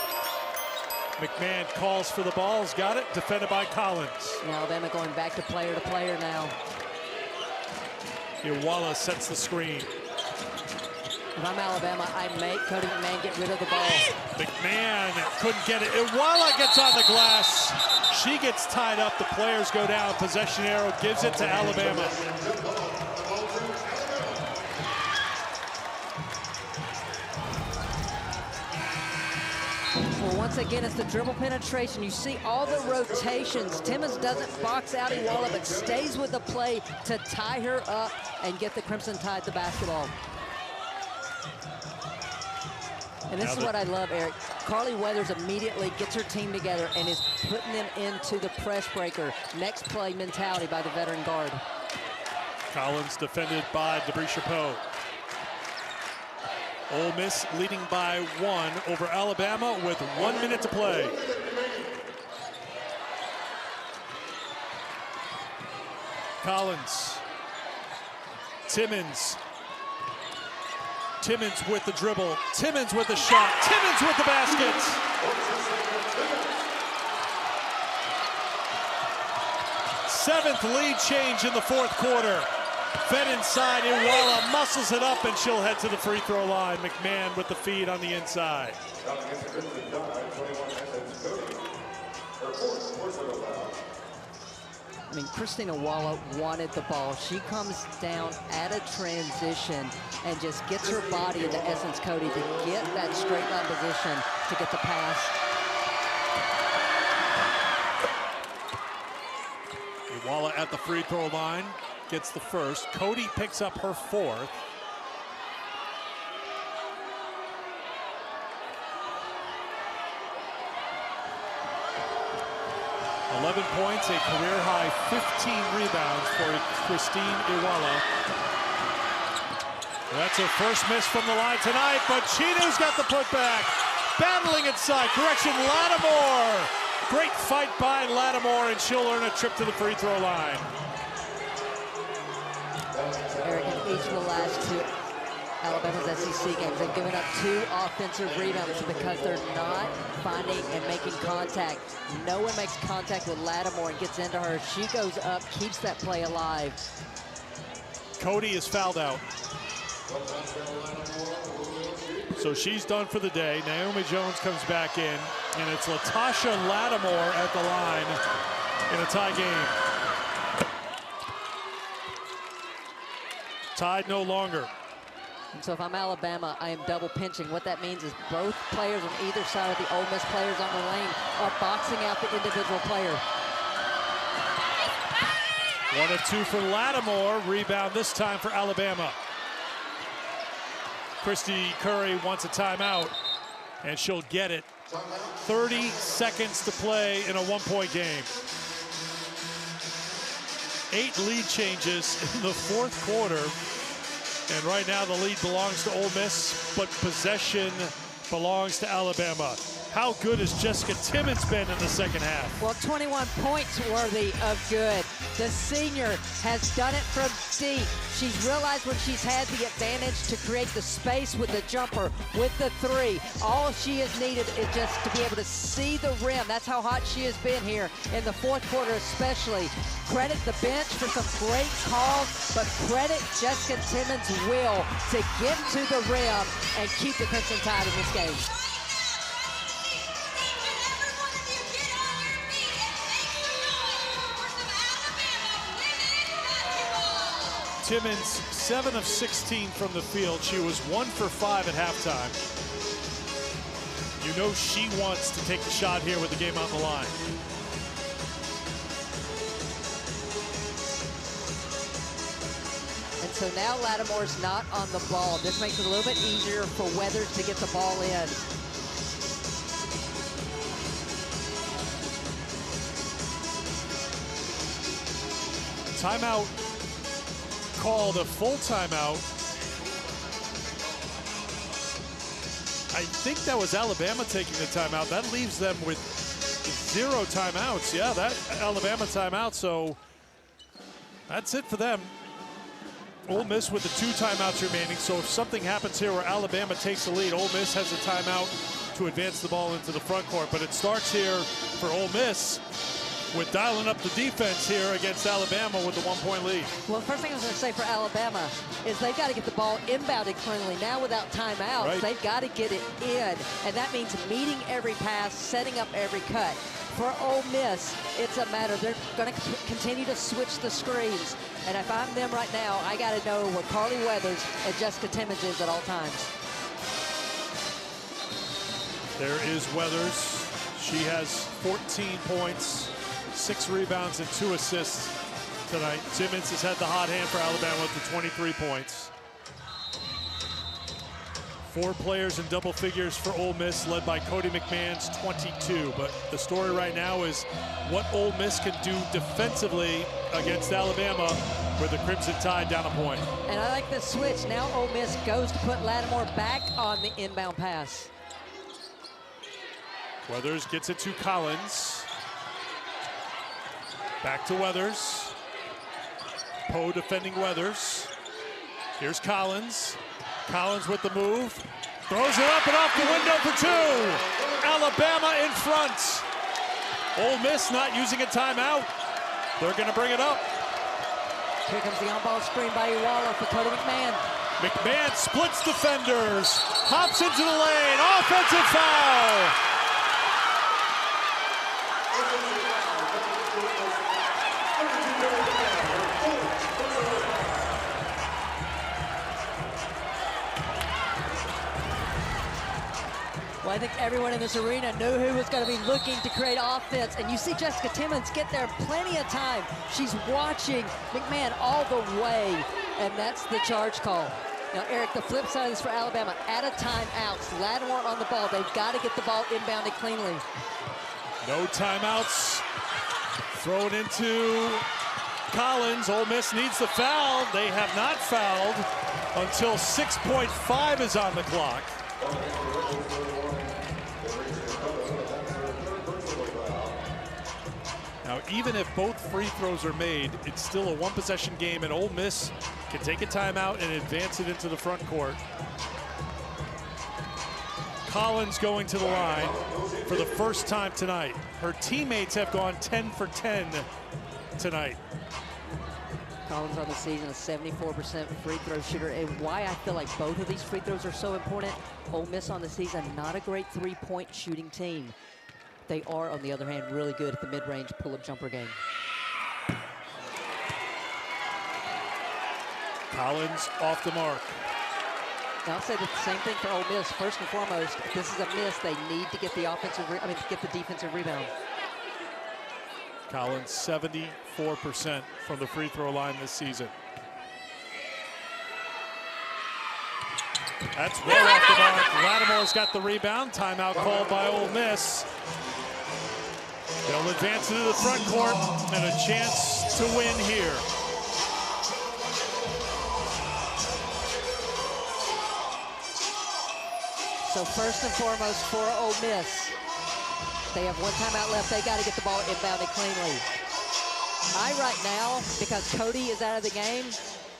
McMahon calls for the ball, has got it, defended by Collins. And Alabama going back to player now. Iwala sets the screen. If I'm Alabama, I make Cody McMahon get rid of the ball. McMahon couldn't get it. Iwala gets on the glass. She gets tied up. The players go down. Possession arrow gives it to Alabama. Well, once again, it's the dribble penetration. You see all the rotations. Timmons doesn't box out Iwala, but stays with the play to tie her up and get the Crimson Tide the basketball. And this is what I love, Eric. Carly Weathers immediately gets her team together and is putting them into the press breaker. Next play mentality by the veteran guard. Collins defended by DeBrie-Chapeau. Ole Miss leading by 1 over Alabama with 1 minute to play. Collins. Timmons. Timmons with the dribble. Timmons with the shot. Timmons with the basket. Seventh lead change in the 4th quarter. Fed inside, Iwala muscles it up, and she'll head to the free throw line. McMahon with the feed on the inside. I mean, Christina Iwala wanted the ball. She comes down at a transition and just gets her body into essence, Cody, to get that straight line position to get the pass. Iwala at the free throw line gets the first. Cody picks up her 4th. .11 points, a career-high 15 rebounds for Christine Iwala. That's her first miss from the line tonight, but Chinu's got the putback. Battling inside, correction, Lattimore. Great fight by Lattimore, and she'll earn a trip to the free throw line. Eric, in each of the last 2 Alabama's SEC games, they've given up 2 offensive rebounds because they're not finding and making contact. No one makes contact with Lattimore and gets into her. She goes up, keeps that play alive. Cody is fouled out. So she's done for the day. Naomi Jones comes back in. And it's Latasha Lattimore at the line in a tie game. Tied no longer. And so if I'm Alabama, I am double pinching. What that means is both players on either side of the Ole Miss players on the lane are boxing out the individual player. 1 of 2 for Lattimore. Rebound this time for Alabama. Christy Curry wants a timeout, and she'll get it. 30 seconds to play in a one-point game. 8 lead changes in the fourth quarter. And right now the lead belongs to Ole Miss, but possession belongs to Alabama. How good has Jessica Timmons been in the second half? Well, 21 points worthy of good. The senior has done it from deep. She's realized when she's had the advantage to create the space with the jumper, with the three. All she has needed is just to be able to see the rim. That's how hot she has been here in the fourth quarter especially. Credit the bench for some great calls, but credit Jessica Timmons' will to get to the rim and keep the Crimson Tide in this game. Timmons, 7 of 16 from the field. She was 1 for 5 at halftime. You know she wants to take the shot here with the game on the line. And so now Lattimore's not on the ball. This makes it a little bit easier for Weathers to get the ball in. Timeout called, a full timeout. I think that was Alabama taking the timeout. That leaves them with 0 timeouts. Yeah, that Alabama timeout, so that's it for them. Ole Miss with the 2 timeouts remaining, so if something happens here where Alabama takes the lead, Ole Miss has a timeout to advance the ball into the front court. But it starts here for Ole Miss with dialing up the defense here against Alabama with the 1-point lead. Well, first thing I was going to say for Alabama is they've got to get the ball inbounded cleanly. Now without timeouts, right, they've got to get it in. And that means meeting every pass, setting up every cut. For Ole Miss, it's a matter, they're going to continue to switch the screens. And if I'm them right now, I got to know where Carly Weathers and Jessica Timmons is at all times. There is Weathers. She has 14 points, 6 rebounds, and 2 assists tonight. Timmons has had the hot hand for Alabama with the 23 points. 4 players in double figures for Ole Miss, led by Cody McMahon's 22. But the story right now is what Ole Miss can do defensively against Alabama, with the Crimson Tide down a point. And I like the switch. Now Ole Miss goes to put Lattimore back on the inbound pass. Weathers gets it to Collins. Back to Weathers. Poe defending Weathers. Here's Collins. Collins with the move. Throws it up and off the window for 2. Alabama in front. Ole Miss not using a timeout. They're going to bring it up. Here comes the on-ball screen by Iwala for Cody McMahon. McMahon splits defenders. Hops into the lane. Offensive foul. Well, I think everyone in this arena knew who was going to be looking to create offense. And you see Jessica Timmons get there plenty of time. She's watching McMahon all the way, and that's the charge call. Now, Eric, the flip side is for Alabama. At a timeout, Lattimore on the ball. They've got to get the ball inbounded cleanly. No timeouts. Thrown into Collins. Ole Miss needs the foul. They have not fouled until 6.5 is on the clock. Now, even if both free throws are made, it's still a 1-possession game, and Ole Miss can take a timeout and advance it into the front court. Collins going to the line for the first time tonight. Her teammates have gone 10 for 10 tonight. Collins on the season, a 74% free throw shooter. And why I feel like both of these free throws are so important, Ole Miss on the season, not a great three-point shooting team. They are, on the other hand, really good at the mid-range pull-up jumper game. Collins off the mark. Now, I'll say the same thing for Ole Miss. First and foremost, if this is a miss, they need to get the get the defensive rebound. Collins 74% from the free throw line this season. That's well off the mark. Lattimore's got the rebound. Timeout called by Ole Miss. They'll advance into the front court and a chance to win here. So first and foremost for Ole Miss, they have one timeout left. They got to get the ball inbounded cleanly. Right now, because Cody is out of the game,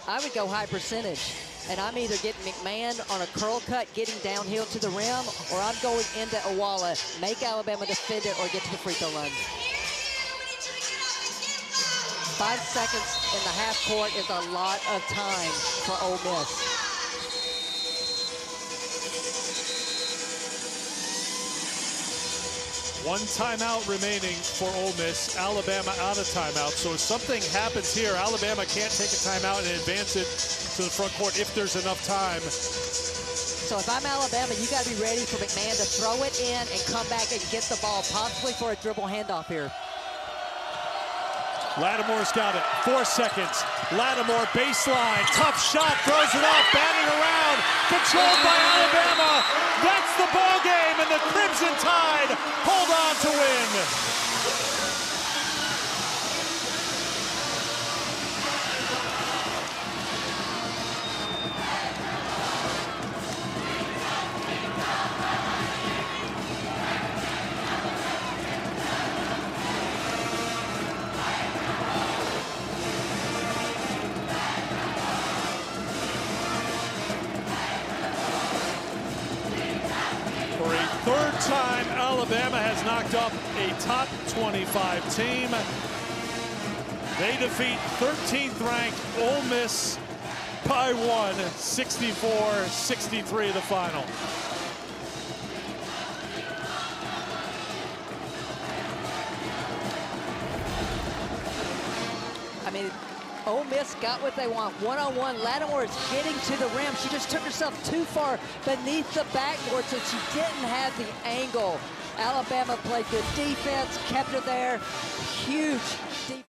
I would go high percentage. And I'm either getting McMahon on a curl cut, getting downhill to the rim, or I'm going into Awala, make Alabama defend it, or get to the free throw line. 5 seconds in the half court is a lot of time for Ole Miss. One timeout remaining for Ole Miss. Alabama out of timeout. So if something happens here, Alabama can't take a timeout and advance it to the front court if there's enough time. So if I'm Alabama, you got to be ready for McMahon to throw it in and come back and get the ball, possibly for a dribble handoff here. Lattimore's got it. 4 seconds. Lattimore baseline. Tough shot. Throws it up. Batting around. Controlled by Alabama. That's the ball game, and the Crimson Tide hold on to win. For a third time, Alabama has knocked up a top 25 team. They defeat 13th ranked Ole Miss by 1, 64-63 the final. I mean, Ole Miss got what they want. One-on-one, Lattimore is getting to the rim. She just took herself too far beneath the backboard, so she didn't have the angle. Alabama played good defense, kept her there. Huge defense.